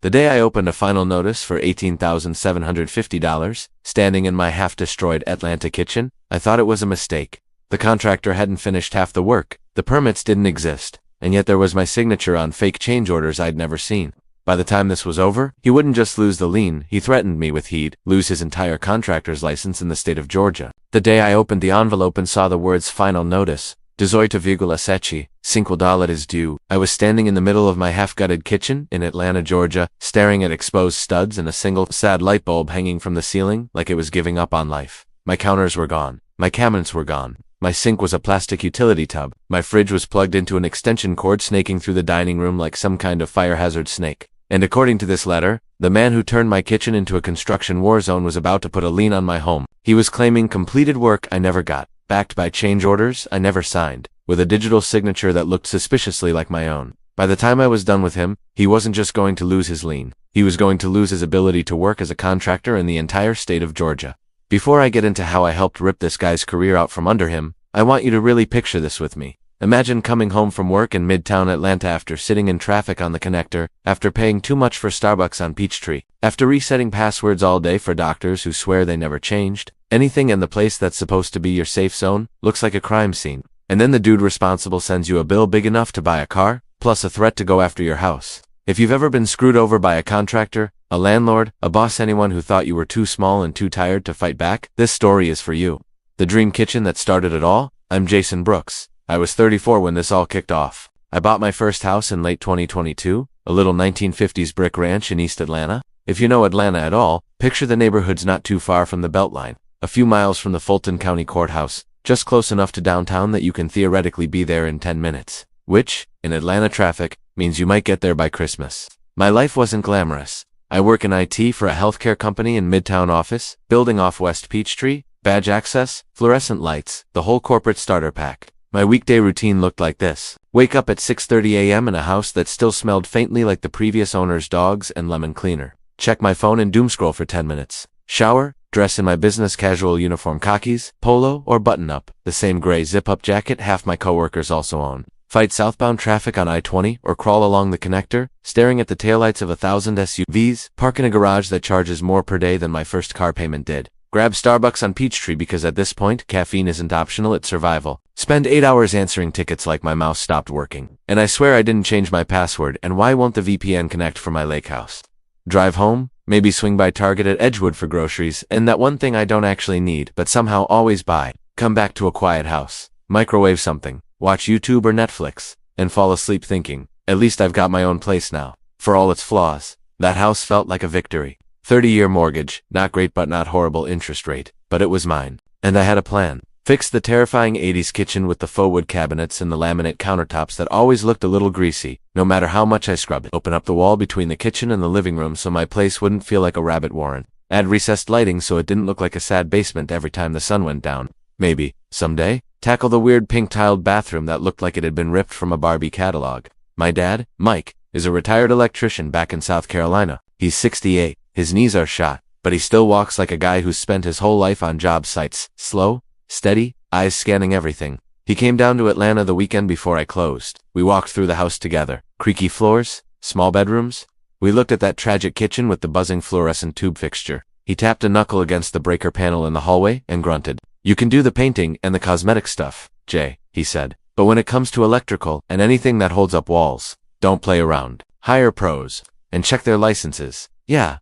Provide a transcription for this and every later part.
The day I opened a final notice for $18,750, standing in my half-destroyed Atlanta kitchen, I thought it was a mistake. The contractor hadn't finished half the work, the permits didn't exist, and yet there was my signature on fake change orders I'd never seen. By the time this was over, he wouldn't just lose the lien, he threatened me with he'd lose his entire contractor's license in the state of Georgia. The day I opened the envelope and saw the words final notice, $18,750 due, I was standing in the middle of my half-gutted kitchen in Atlanta, Georgia, staring at exposed studs and a single sad light bulb hanging from the ceiling like it was giving up on life. My counters were gone. My cabinets were gone. My sink was a plastic utility tub. My fridge was plugged into an extension cord snaking through the dining room like some kind of fire hazard snake. And according to this letter, the man who turned my kitchen into a construction war zone was about to put a lien on my home. He was claiming completed work I never got, backed by change orders I never signed, with a digital signature that looked suspiciously like my own. By the time I was done with him, he wasn't just going to lose his lien. He was going to lose his ability to work as a contractor in the entire state of Georgia. Before I get into how I helped rip this guy's career out from under him, I want you to really picture this with me. Imagine coming home from work in Midtown Atlanta after sitting in traffic on the connector, after paying too much for Starbucks on Peachtree, after resetting passwords all day for doctors who swear they never changed. Anything in the place that's supposed to be your safe zone looks like a crime scene. And then the dude responsible sends you a bill big enough to buy a car, plus a threat to go after your house. If you've ever been screwed over by a contractor, a landlord, a boss, anyone who thought you were too small and too tired to fight back, this story is for you. The dream kitchen that started it all? I'm Jason Brooks. I was 34 when this all kicked off. I bought my first house in late 2022, a little 1950s brick ranch in East Atlanta. If you know Atlanta at all, picture the neighborhoods not too far from the Beltline, a few miles from the Fulton County Courthouse, just close enough to downtown that you can theoretically be there in 10 minutes, which, in Atlanta traffic, means you might get there by Christmas. My life wasn't glamorous. I work in IT for a healthcare company in Midtown office, building off West Peachtree, badge access, fluorescent lights, the whole corporate starter pack. My weekday routine looked like this. Wake up at 6:30 a.m. in a house that still smelled faintly like the previous owner's dogs and lemon cleaner. Check my phone and doomscroll for 10 minutes. Shower, dress in my business casual uniform khakis, polo, or button-up, the same gray zip-up jacket half my coworkers also own. Fight southbound traffic on I-20 or crawl along the connector, staring at the taillights of 1,000 SUVs, park in a garage that charges more per day than my first car payment did. Grab Starbucks on Peachtree because at this point, caffeine isn't optional, it's survival. Spend 8 hours answering tickets like my mouse stopped working. And I swear I didn't change my password, and why won't the VPN connect for my lake house? Drive home, maybe swing by Target at Edgewood for groceries, and that one thing I don't actually need, but somehow always buy. Come back to a quiet house. Microwave something, watch YouTube or Netflix, and fall asleep thinking, at least I've got my own place now. For all its flaws, that house felt like a victory. 30-year mortgage, not great but not horrible interest rate, but it was mine. And I had a plan. Fix the terrifying 80s kitchen with the faux wood cabinets and the laminate countertops that always looked a little greasy, no matter how much I scrubbed it. Open up the wall between the kitchen and the living room so my place wouldn't feel like a rabbit warren. Add recessed lighting so it didn't look like a sad basement every time the sun went down. Maybe, someday, tackle the weird pink-tiled bathroom that looked like it had been ripped from a Barbie catalog. My dad, Mike, is a retired electrician back in South Carolina. He's 68. His knees are shot, but he still walks like a guy who's spent his whole life on job sites, slow, steady, eyes scanning everything. He came down to Atlanta the weekend before I closed. We walked through the house together. Creaky floors, small bedrooms. We looked at that tragic kitchen with the buzzing fluorescent tube fixture. He tapped a knuckle against the breaker panel in the hallway and grunted. "You can do the painting and the cosmetic stuff, Jay," he said. "But when it comes to electrical and anything that holds up walls, don't play around. Hire pros and check their licenses." Yeah,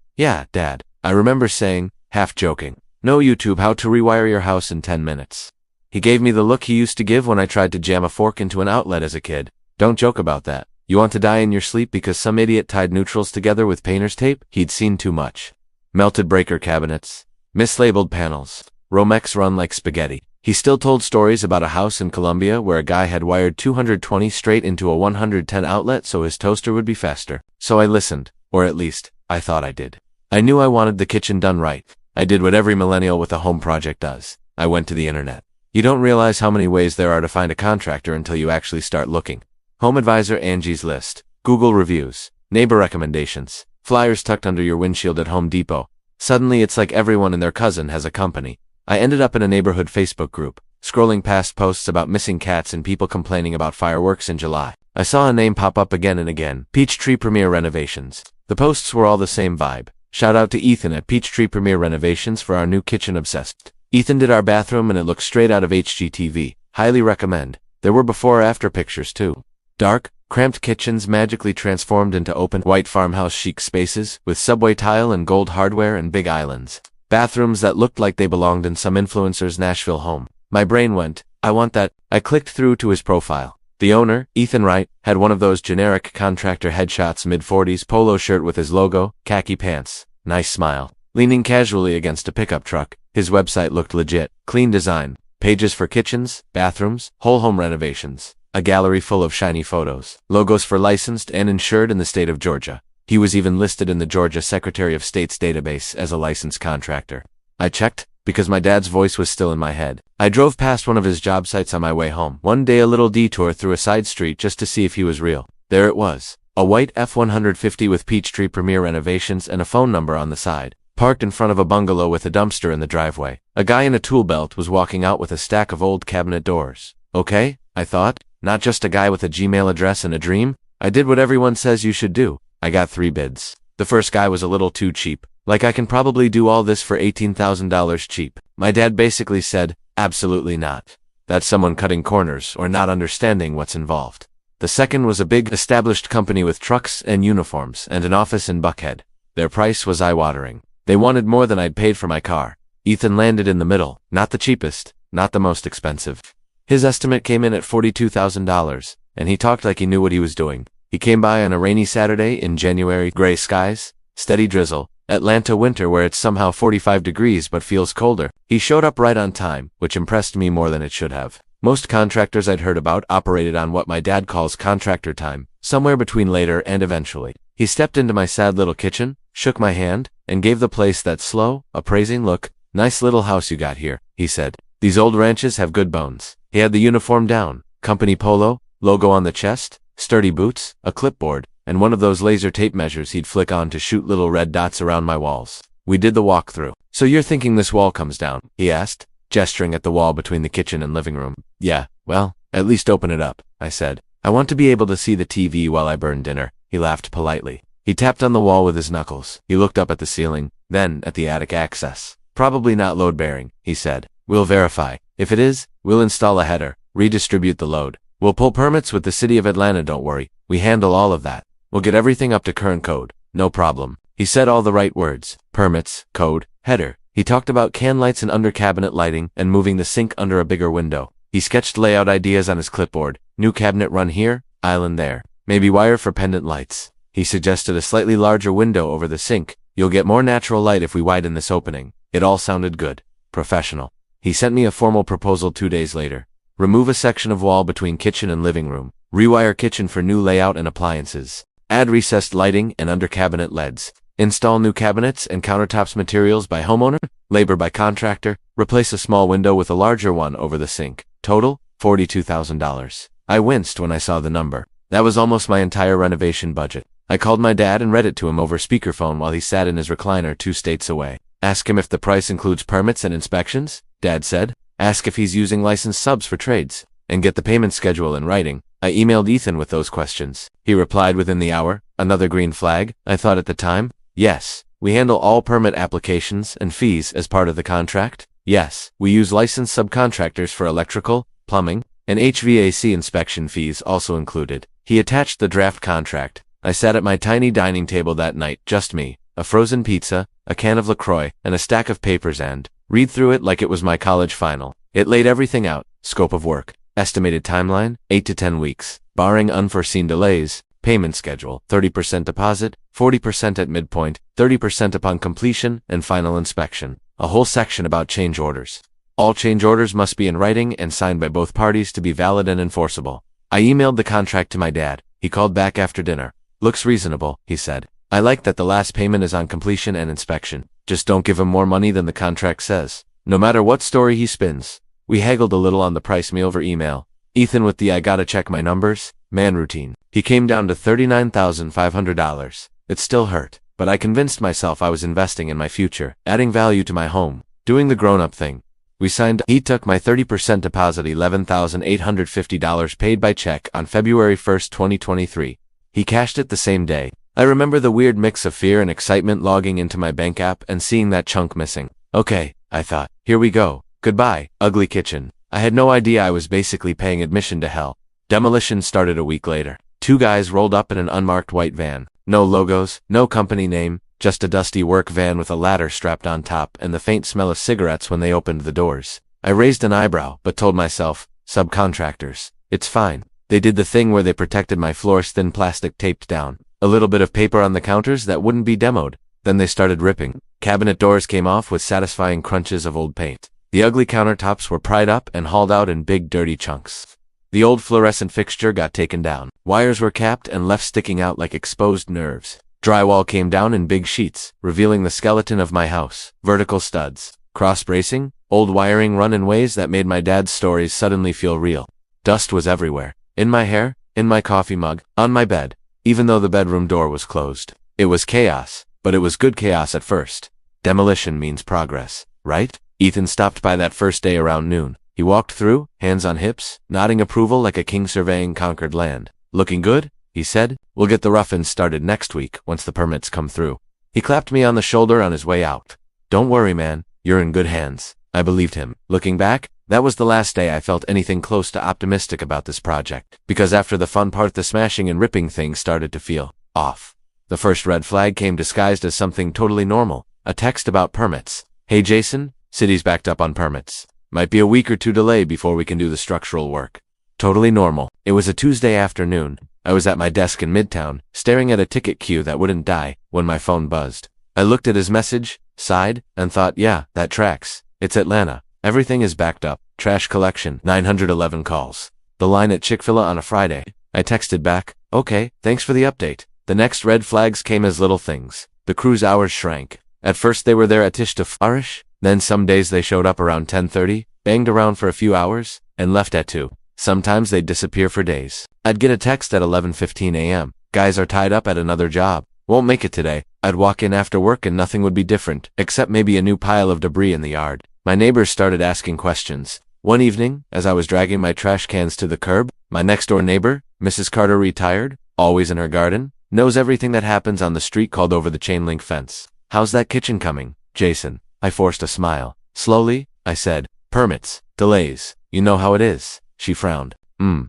Dad, I remember saying, half joking. "No YouTube how to rewire your house in 10 minutes. He gave me the look he used to give when I tried to jam a fork into an outlet as a kid. Don't joke about that. You want to die in your sleep because some idiot tied neutrals together with painter's tape? He'd seen too much. Melted breaker cabinets. Mislabeled panels. Romex run like spaghetti. He still told stories about a house in Colombia where a guy had wired 220 straight into a 110 outlet so his toaster would be faster. So I listened, or at least, I thought I did. I knew I wanted the kitchen done right. I did what every millennial with a home project does. I went to the internet. You don't realize how many ways there are to find a contractor until you actually start looking. Home Advisor, Angie's List, Google reviews, neighbor recommendations, flyers tucked under your windshield at Home Depot. Suddenly it's like everyone and their cousin has a company. I ended up in a neighborhood Facebook group, scrolling past posts about missing cats and people complaining about fireworks in July. I saw a name pop up again and again, Peachtree Premier Renovations. The posts were all the same vibe. Shout out to Ethan at Peachtree Premier Renovations for our new kitchen obsessed. Ethan did our bathroom and it looks straight out of HGTV. Highly recommend. There were before or after pictures too. Dark, cramped kitchens magically transformed into open, white farmhouse chic spaces with subway tile and gold hardware and big islands. Bathrooms that looked like they belonged in some influencer's Nashville home. My brain went, I want that. I clicked through to his profile. The owner, Ethan Wright, had one of those generic contractor headshots, mid-40s, polo shirt with his logo, khaki pants, nice smile. Leaning casually against a pickup truck, his website looked legit, clean design, pages for kitchens, bathrooms, whole home renovations, a gallery full of shiny photos, logos for licensed and insured in the state of Georgia. He was even listed in the Georgia Secretary of State's database as a licensed contractor. I checked, because my dad's voice was still in my head. I drove past one of his job sites on my way home. One day a little detour through a side street just to see if he was real. There it was. A white F-150 with Peachtree Premier Renovations and a phone number on the side. Parked in front of a bungalow with a dumpster in the driveway. A guy in a tool belt was walking out with a stack of old cabinet doors. Okay, I thought. Not just a guy with a Gmail address and a dream. I did what everyone says you should do. I got 3 bids. The first guy was a little too cheap. Like I can probably do all this for $18,000 cheap. My dad basically said, absolutely not. That's someone cutting corners or not understanding what's involved. The second was a big established company with trucks and uniforms and an office in Buckhead. Their price was eye-watering. They wanted more than I'd paid for my car. Ethan landed in the middle, not the cheapest, not the most expensive. His estimate came in at $42,000, and he talked like he knew what he was doing. He came by on a rainy Saturday in January, gray skies, steady drizzle, Atlanta winter where it's somehow 45 degrees but feels colder. He showed up right on time, which impressed me more than it should have. Most contractors I'd heard about operated on what my dad calls contractor time, somewhere between later and eventually. He stepped into my sad little kitchen, shook my hand, and gave the place that slow, appraising look. Nice little house you got here, he said. These old ranches have good bones. He had the uniform down, company polo, logo on the chest, sturdy boots, a clipboard, and one of those laser tape measures he'd flick on to shoot little red dots around my walls. We did the walkthrough. So you're thinking this wall comes down? He asked, gesturing at the wall between the kitchen and living room. Yeah, well, at least open it up, I said. I want to be able to see the TV while I burn dinner. He laughed politely. He tapped on the wall with his knuckles. He looked up at the ceiling, then at the attic access. Probably not load-bearing, he said. We'll verify. If it is, we'll install a header, redistribute the load. We'll pull permits with the city of Atlanta, don't worry. We handle all of that. We'll get everything up to current code. No problem. He said all the right words. Permits, code, header. He talked about can lights and under-cabinet lighting and moving the sink under a bigger window. He sketched layout ideas on his clipboard. New cabinet run here, island there. Maybe wire for pendant lights. He suggested a slightly larger window over the sink. You'll get more natural light if we widen this opening. It all sounded good. Professional. He sent me a formal proposal 2 days later. Remove a section of wall between kitchen and living room. Rewire kitchen for new layout and appliances. Add recessed lighting and under-cabinet LEDs. Install new cabinets and countertops, materials by homeowner, labor by contractor. Replace a small window with a larger one over the sink. Total, $42,000. I winced when I saw the number. That was almost my entire renovation budget. I called my dad and read it to him over speakerphone while he sat in his recliner 2 states away. Ask him if the price includes permits and inspections, Dad said. Ask if he's using licensed subs for trades. And get the payment schedule in writing. I emailed Ethan with those questions. He replied within the hour. Another green flag, I thought at the time. Yes, we handle all permit applications and fees as part of the contract. Yes, we use licensed subcontractors for electrical, plumbing, and HVAC inspection fees also included. He attached the draft contract. I sat at my tiny dining table that night, just me, a frozen pizza, a can of LaCroix, and a stack of papers and read through it like it was my college final. It laid everything out. Scope of work. Estimated timeline, 8 to 10 weeks. Barring unforeseen delays. Payment schedule, 30% deposit, 40% at midpoint, 30% upon completion and final inspection. A whole section about change orders. All change orders must be in writing and signed by both parties to be valid and enforceable. I emailed the contract to my dad. He called back after dinner. Looks reasonable, he said. I like that the last payment is on completion and inspection. Just don't give him more money than the contract says. No matter what story he spins. We haggled a little on the price me over email. Ethan with the I gotta check my numbers, man routine. He came down to $39,500. It still hurt, but I convinced myself I was investing in my future, adding value to my home, doing the grown-up thing. We signed. He took my 30% deposit, $11,850 paid by check on February 1st, 2023. He cashed it the same day. I remember the weird mix of fear and excitement logging into my bank app and seeing that chunk missing. Okay, I thought, here we go. Goodbye, ugly kitchen. I had no idea I was basically paying admission to hell. Demolition started a week later. 2 guys rolled up in an unmarked white van. No logos, no company name, just a dusty work van with a ladder strapped on top and the faint smell of cigarettes when they opened the doors. I raised an eyebrow, but told myself, subcontractors. It's fine. They did the thing where they protected my floor's thin plastic taped down. A little bit of paper on the counters that wouldn't be demoed. Then they started ripping. Cabinet doors came off with satisfying crunches of old paint. The ugly countertops were pried up and hauled out in big dirty chunks. The old fluorescent fixture got taken down. Wires were capped and left sticking out like exposed nerves. Drywall came down in big sheets, revealing the skeleton of my house. Vertical studs, cross-bracing, old wiring run in ways that made my dad's stories suddenly feel real. Dust was everywhere. In my hair, in my coffee mug, on my bed, even though the bedroom door was closed. It was chaos, but it was good chaos at first. Demolition means progress, right? Ethan stopped by that first day around noon. He walked through, hands on hips, nodding approval like a king surveying conquered land. Looking good, he said. We'll get the rough-ins started next week once the permits come through. He clapped me on the shoulder on his way out. Don't worry, man. You're in good hands. I believed him. Looking back, that was the last day I felt anything close to optimistic about this project. Because after the fun part, the smashing and ripping thing started to feel off. The first red flag came disguised as something totally normal. A text about permits. Hey Jason, city's backed up on permits. Might be a week or 2 delay before we can do the structural work. Totally normal. It was a Tuesday afternoon. I was at my desk in Midtown, staring at a ticket queue that wouldn't die, when my phone buzzed. I looked at his message, sighed, and thought, yeah, that tracks. It's Atlanta. Everything is backed up. Trash collection, 911 calls. The line at Chick-fil-A on a Friday. I texted back, okay, thanks for the update. The next red flags came as little things. The crew's hours shrank. At first they were there at tish to flourish. Then some days they showed up around 10:30, banged around for a few hours, and left at 2. Sometimes they'd disappear for days. I'd get a text at 11:15 a.m. Guys are tied up at another job. Won't make it today. I'd walk in after work and nothing would be different, except maybe a new pile of debris in the yard. My neighbors started asking questions. One evening, as I was dragging my trash cans to the curb, my next-door neighbor, Mrs. Carter, retired, always in her garden, knows everything that happens on the street, called over the chain-link fence. How's that kitchen coming, Jason? I forced a smile. Slowly, I said, permits, delays, you know how it is. She frowned.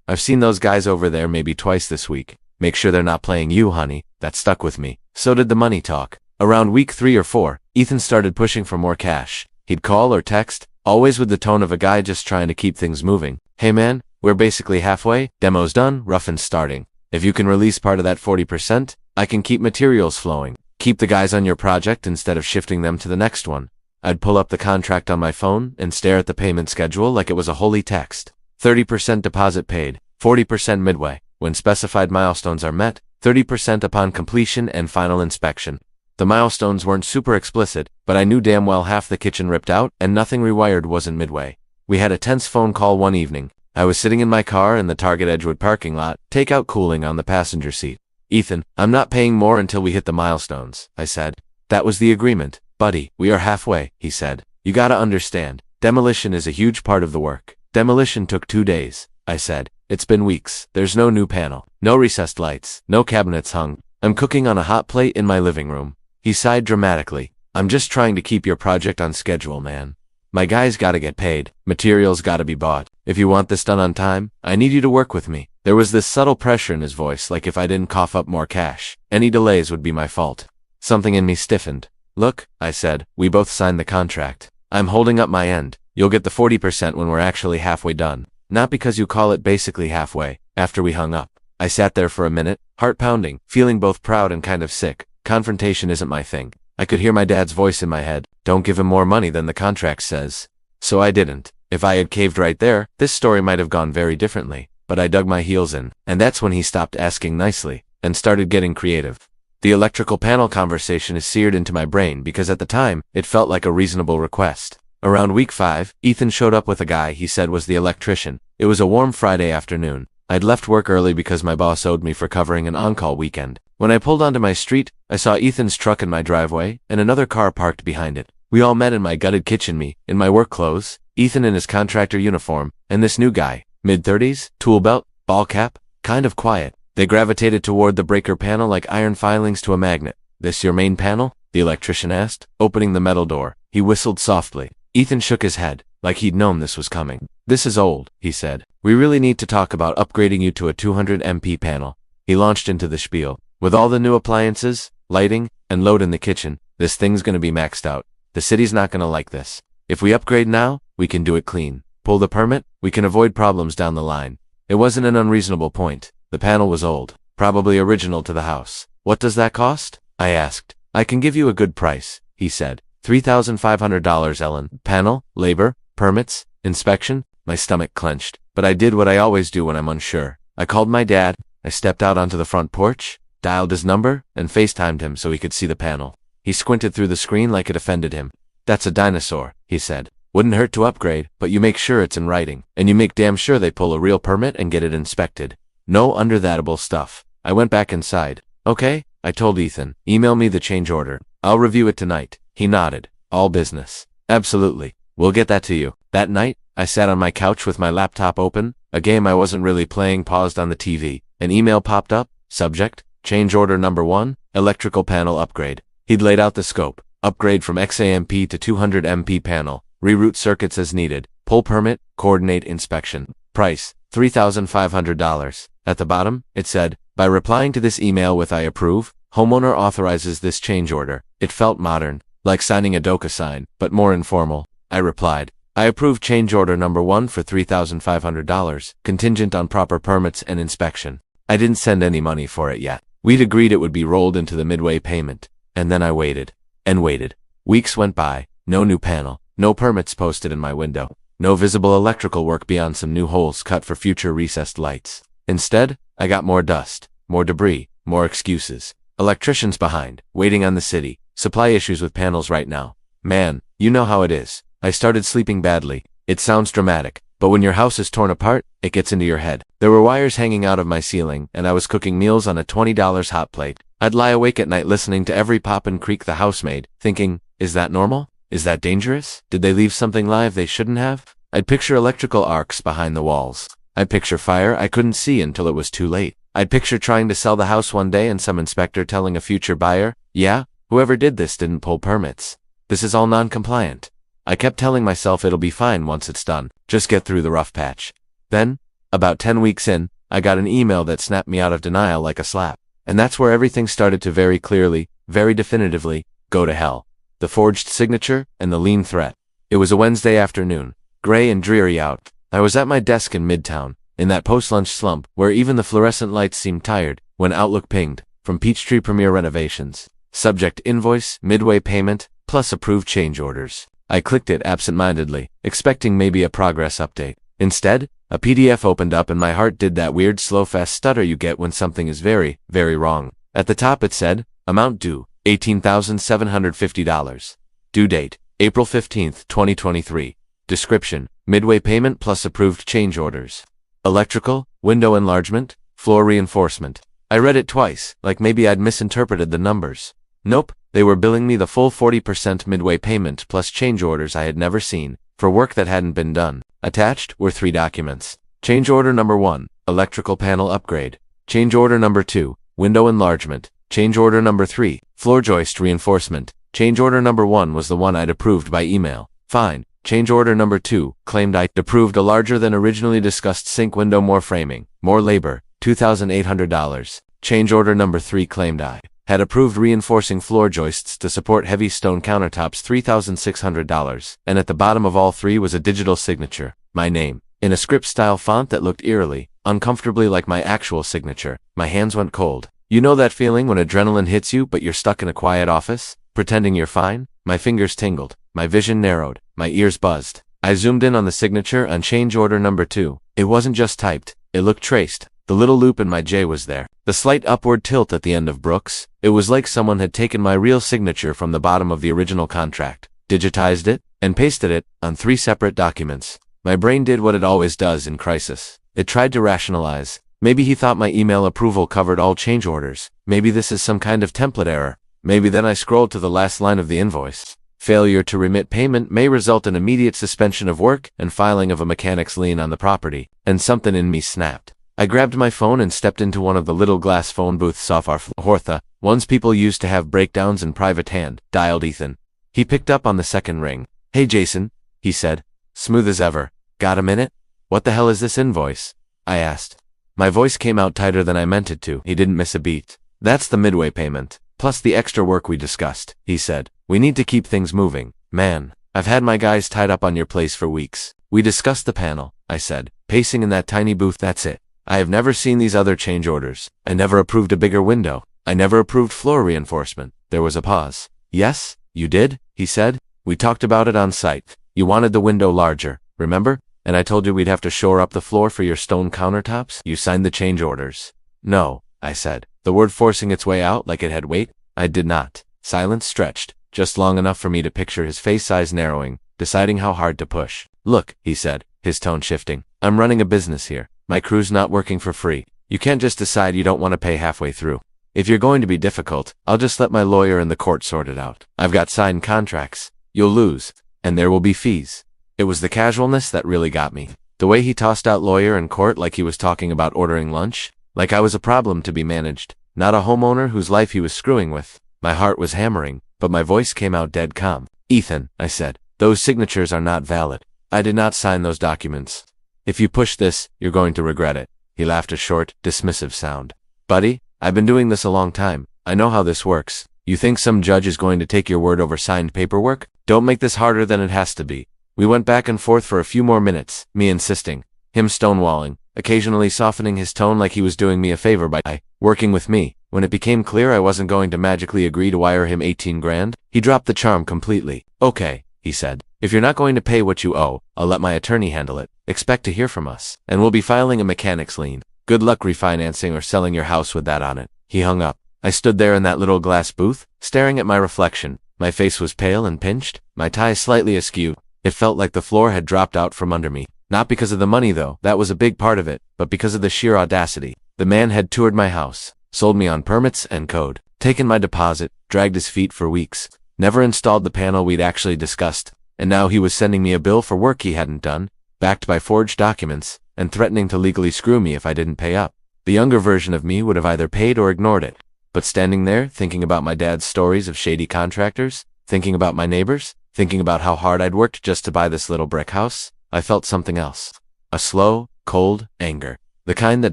I've seen those guys over there maybe twice this week. Make sure they're not playing you, honey. That stuck with me. So did the money talk. Around week 3 or 4, Ethan started pushing for more cash. He'd call or text, always with the tone of a guy just trying to keep things moving. Hey man, we're basically halfway, demo's done, rough-ins starting. If you can release part of that 40%, I can keep materials flowing. Keep the guys on your project instead of shifting them to the next one. I'd pull up the contract on my phone and stare at the payment schedule like it was a holy text. 30% deposit paid, 40% midway, when specified milestones are met, 30% upon completion and final inspection. The milestones weren't super explicit, but I knew damn well half the kitchen ripped out and nothing rewired wasn't midway. We had a tense phone call one evening. I was sitting in my car in the Target Edgewood parking lot, takeout cooling on the passenger seat. Ethan, I'm not paying more until we hit the milestones, I said. That was the agreement. Buddy, we are halfway, he said. You gotta understand, demolition is a huge part of the work. Demolition took 2 days, I said. It's been weeks. There's no new panel, no recessed lights, no cabinets hung. I'm cooking on a hot plate in my living room. He sighed dramatically. I'm just trying to keep your project on schedule, man. My guys gotta get paid. Materials gotta be bought. If you want this done on time, I need you to work with me. There was this subtle pressure in his voice, like if I didn't cough up more cash, any delays would be my fault. Something in me stiffened. Look, I said, we both signed the contract. I'm holding up my end. You'll get the 40% when we're actually halfway done. Not because you call it basically halfway. After we hung up, I sat there for a minute, heart pounding, feeling both proud and kind of sick. Confrontation isn't my thing. I could hear my dad's voice in my head. Don't give him more money than the contract says. So I didn't. If I had caved right there, this story might have gone very differently. But I dug my heels in, and that's when he stopped asking nicely, and started getting creative. The electrical panel conversation is seared into my brain because at the time, it felt like a reasonable request. Around week 5, Ethan showed up with a guy he said was the electrician. It was a warm Friday afternoon. I'd left work early because my boss owed me for covering an on-call weekend. When I pulled onto my street, I saw Ethan's truck in my driveway, and another car parked behind it. We all met in my gutted kitchen, me, in my work clothes, Ethan in his contractor uniform, and this new guy, mid-30s, tool belt, ball cap, kind of quiet. They gravitated toward the breaker panel like iron filings to a magnet. "This your main panel?" the electrician asked, opening the metal door. He whistled softly. Ethan shook his head, like he'd known this was coming. "This is old," he said. "We really need to talk about upgrading you to a 200 MP panel." He launched into the spiel. "With all the new appliances, lighting, and load in the kitchen, this thing's gonna be maxed out. The city's not gonna like this. If we upgrade now, we can do it clean. Pull the permit, we can avoid problems down the line." It wasn't an unreasonable point. The panel was old, probably original to the house. "What does that cost?" I asked. "I can give you a good price," he said. $3,500, Ellen. Panel, labor, permits, inspection." My stomach clenched, but I did what I always do when I'm unsure. I called my dad. I stepped out onto the front porch, dialed his number, and FaceTimed him so he could see the panel. He squinted through the screen like it offended him. "That's a dinosaur," he said. "Wouldn't hurt to upgrade, but you make sure it's in writing, and you make damn sure they pull a real permit and get it inspected. No underthatable stuff." I went back inside. "Okay," I told Ethan. "Email me the change order. I'll review it tonight." He nodded. "All business." "Absolutely. We'll get that to you." That night, I sat on my couch with my laptop open. A game I wasn't really playing paused on the TV. An email popped up. Subject: Change order number 1, electrical panel upgrade. He'd laid out the scope. Upgrade from XAMP to 200 MP panel. Reroute circuits as needed. Pull permit. Coordinate inspection. Price: $3,500. At the bottom, it said, "By replying to this email with I approve, homeowner authorizes this change order." It felt modern, like signing a DocuSign, but more informal. I replied, "I approve change order number 1 for $3,500, contingent on proper permits and inspection." I didn't send any money for it yet. We'd agreed it would be rolled into the midway payment. And then I waited. And waited. Weeks went by. No new panel. No permits posted in my window. No visible electrical work beyond some new holes cut for future recessed lights. Instead, I got more dust, more debris, more excuses. Electricians behind, waiting on the city, supply issues with panels right now. Man, you know how it is. I started sleeping badly. It sounds dramatic, but when your house is torn apart, it gets into your head. There were wires hanging out of my ceiling, and I was cooking meals on a $20 hot plate. I'd lie awake at night listening to every pop and creak the house made, thinking, is that normal? Is that dangerous? Did they leave something live they shouldn't have? I'd picture electrical arcs behind the walls. I'd picture fire I couldn't see until it was too late. I'd picture trying to sell the house one day and some inspector telling a future buyer, "Yeah, whoever did this didn't pull permits. This is all non-compliant." I kept telling myself it'll be fine once it's done. Just get through the rough patch. Then, about 10 weeks in, I got an email that snapped me out of denial like a slap. And that's where everything started to very clearly, very definitively, go to hell. The forged signature and the lien threat. It was a Wednesday afternoon, gray and dreary out. I was at my desk in Midtown, in that post-lunch slump where even the fluorescent lights seemed tired, when Outlook pinged, from Peachtree Premier Renovations. Subject: invoice, midway payment, plus approved change orders. I clicked it absent-mindedly, expecting maybe a progress update. Instead, a PDF opened up and my heart did that weird slow fast stutter you get when something is very, very wrong. At the top it said, amount due, $18,750. Due date, April 15th, 2023. Description: midway payment plus approved change orders. Electrical, window enlargement, floor reinforcement. I read it twice, like maybe I'd misinterpreted the numbers. Nope, they were billing me the full 40% midway payment plus change orders I had never seen, for work that hadn't been done. Attached were 3 documents. Change order number 1, electrical panel upgrade. Change order number 2, window enlargement. Change order number 3, floor joist reinforcement. Change order number 1 was the one I'd approved by email. Fine. Change order number 2 claimed I'd approved a larger than originally discussed sink window, more framing, more labor, $2,800. Change order number 3 claimed I had approved reinforcing floor joists to support heavy stone countertops, $3,600. And at the bottom of all 3 was a digital signature, my name, in a script-style font that looked eerily, uncomfortably like my actual signature. My hands went cold. You know that feeling when adrenaline hits you but you're stuck in a quiet office, pretending you're fine? My fingers tingled, my vision narrowed, my ears buzzed. I zoomed in on the signature on change order number 2. It wasn't just typed, it looked traced. The little loop in my J was there. The slight upward tilt at the end of Brooks. It was like someone had taken my real signature from the bottom of the original contract, digitized it, and pasted it on 3 separate documents. My brain did what it always does in crisis. It tried to rationalize. Maybe he thought my email approval covered all change orders. Maybe this is some kind of template error. Maybe. Then I scrolled to the last line of the invoice. Failure to remit payment may result in immediate suspension of work and filing of a mechanic's lien on the property. And something in me snapped. I grabbed my phone and stepped into one of the little glass phone booths off our floor. Ones people used to have breakdowns in private hand. Dialed Ethan. He picked up on the second ring. "Hey Jason," he said. Smooth as ever. "Got a minute?" "What the hell is this invoice?" I asked. My voice came out tighter than I meant it to. He didn't miss a beat. "That's the midway payment, plus the extra work we discussed," he said. "We need to keep things moving. Man, I've had my guys tied up on your place for weeks." "We discussed the panel," I said, pacing in that tiny booth. "That's it. I have never seen these other change orders. I never approved a bigger window. I never approved floor reinforcement." There was a pause. "Yes, you did," he said. "We talked about it on site. You wanted the window larger, remember? And I told you we'd have to shore up the floor for your stone countertops. You signed the change orders." "No," I said, the word forcing its way out like it had weight. "I did not." Silence stretched, just long enough for me to picture his face size narrowing, deciding how hard to push. "Look," he said, his tone shifting. "I'm running a business here. My crew's not working for free. You can't just decide you don't want to pay halfway through. If you're going to be difficult, I'll just let my lawyer and the court sort it out. I've got signed contracts. You'll lose, and there will be fees." It was the casualness that really got me. The way he tossed out lawyer and court like he was talking about ordering lunch, like I was a problem to be managed, not a homeowner whose life he was screwing with. My heart was hammering, but my voice came out dead calm. "Ethan," I said, "those signatures are not valid. I did not sign those documents. If you push this, you're going to regret it." He laughed a short, dismissive sound. "Buddy, I've been doing this a long time. I know how this works. You think some judge is going to take your word over signed paperwork? Don't make this harder than it has to be." We went back and forth for a few more minutes, me insisting, him stonewalling, occasionally softening his tone like he was doing me a favor by working with me. When it became clear I wasn't going to magically agree to wire him 18 grand, he dropped the charm completely. "Okay," he said. "If you're not going to pay what you owe, I'll let my attorney handle it. Expect to hear from us. And we'll be filing a mechanic's lien. Good luck refinancing or selling your house with that on it." He hung up. I stood there in that little glass booth, staring at my reflection. My face was pale and pinched, my tie slightly askew. It felt like the floor had dropped out from under me. Not because of the money though, that was a big part of it, but because of the sheer audacity. The man had toured my house, sold me on permits and code, taken my deposit, dragged his feet for weeks, never installed the panel we'd actually discussed, and now he was sending me a bill for work he hadn't done, backed by forged documents, and threatening to legally screw me if I didn't pay up. The younger version of me would have either paid or ignored it. But standing there, thinking about my dad's stories of shady contractors, thinking about my neighbors, thinking about how hard I'd worked just to buy this little brick house, I felt something else. A slow, cold anger. The kind that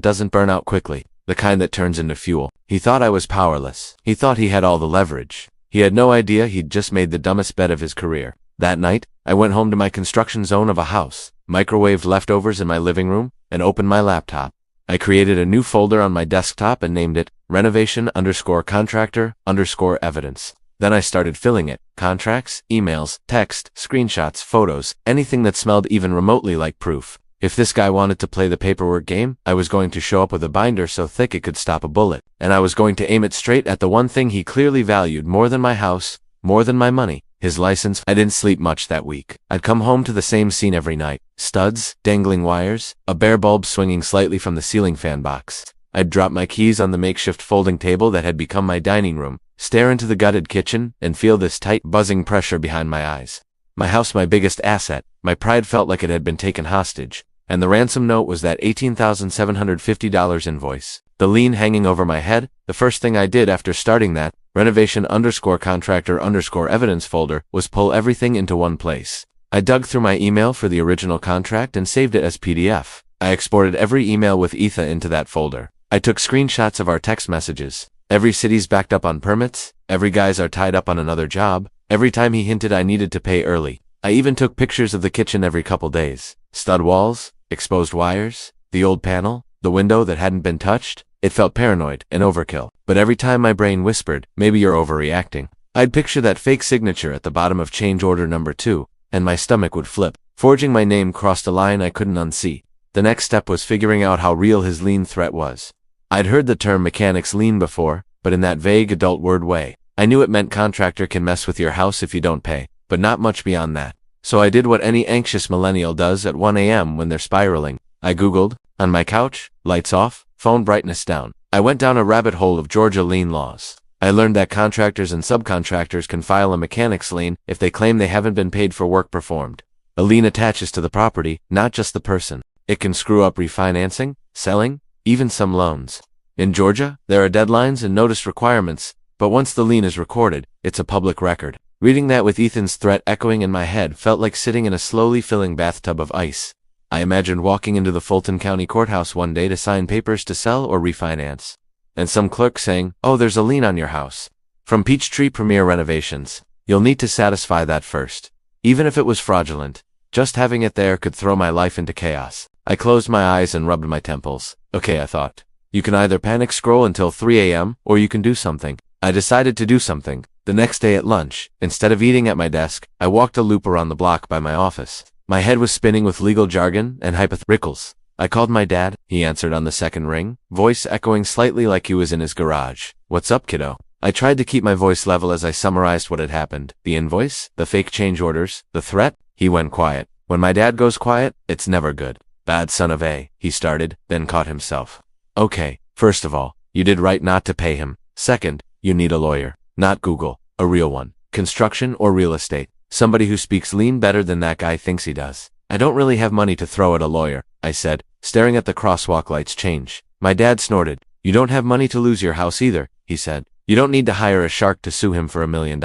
doesn't burn out quickly. The kind that turns into fuel. He thought I was powerless. He thought he had all the leverage. He had no idea he'd just made the dumbest bet of his career. That night, I went home to my construction zone of a house, microwaved leftovers in my living room, and opened my laptop. I created a new folder on my desktop and named it Renovation_Contractor_Evidence. Then I started filling it. Contracts, emails, text, screenshots, photos, anything that smelled even remotely like proof. If this guy wanted to play the paperwork game, I was going to show up with a binder so thick it could stop a bullet. And I was going to aim it straight at the one thing he clearly valued more than my house, more than my money, his license. I didn't sleep much that week. I'd come home to the same scene every night. Studs, dangling wires, a bare bulb swinging slightly from the ceiling fan box. I'd drop my keys on the makeshift folding table that had become my dining room, stare into the gutted kitchen, and feel this tight, buzzing pressure behind my eyes. My house, my biggest asset, my pride felt like it had been taken hostage, and the ransom note was that $18,750 invoice. The lien hanging over my head. The first thing I did after starting that Renovation_Contractor_Evidence folder was pull everything into one place. I dug through my email for the original contract and saved it as PDF. I exported every email with Etha into that folder. I took screenshots of our text messages. Every city's backed up on permits, every guy's are tied up on another job, every time he hinted I needed to pay early. I even took pictures of the kitchen every couple days. Stud walls, exposed wires, the old panel, the window that hadn't been touched. It felt paranoid and overkill, but every time my brain whispered, maybe you're overreacting, I'd picture that fake signature at the bottom of change order number 2, and my stomach would flip. Forging my name crossed a line I couldn't unsee. The next step was figuring out how real his lien threat was. I'd heard the term mechanic's lien before, but in that vague adult word way. I knew it meant contractor can mess with your house if you don't pay, but not much beyond that. So I did what any anxious millennial does at 1 a.m. when they're spiraling. I Googled, on my couch, lights off, phone brightness down. I went down a rabbit hole of Georgia lien laws. I learned that contractors and subcontractors can file a mechanic's lien if they claim they haven't been paid for work performed. A lien attaches to the property, not just the person. It can screw up refinancing, selling, even some loans. In Georgia, there are deadlines and notice requirements, but once the lien is recorded, it's a public record. Reading that with Ethan's threat echoing in my head felt like sitting in a slowly filling bathtub of ice. I imagined walking into the Fulton County Courthouse one day to sign papers to sell or refinance, and some clerk saying, "Oh, there's a lien on your house from Peachtree Premier Renovations. You'll need to satisfy that first." Even if it was fraudulent, just having it there could throw my life into chaos. I closed my eyes and rubbed my temples. Okay, I thought. You can either panic scroll until 3 a.m., or you can do something. I decided to do something. The next day at lunch, instead of eating at my desk, I walked a loop around the block by my office. My head was spinning with legal jargon and hypotheticals. I called my dad. He answered on the second ring, voice echoing slightly like he was in his garage. "What's up, kiddo?" I tried to keep my voice level as I summarized what had happened. The invoice, the fake change orders, the threat. He went quiet. When my dad goes quiet, it's never good. "Bad son of a," he started, then caught himself. "Okay, first of all, you did right not to pay him. Second, you need a lawyer. Not Google, a real one. Construction or real estate. Somebody who speaks lien better than that guy thinks he does." "I don't really have money to throw at a lawyer," I said, staring at the crosswalk lights change. My dad snorted. "You don't have money to lose your house either," he said. "You don't need to hire a shark to sue him for $1 million.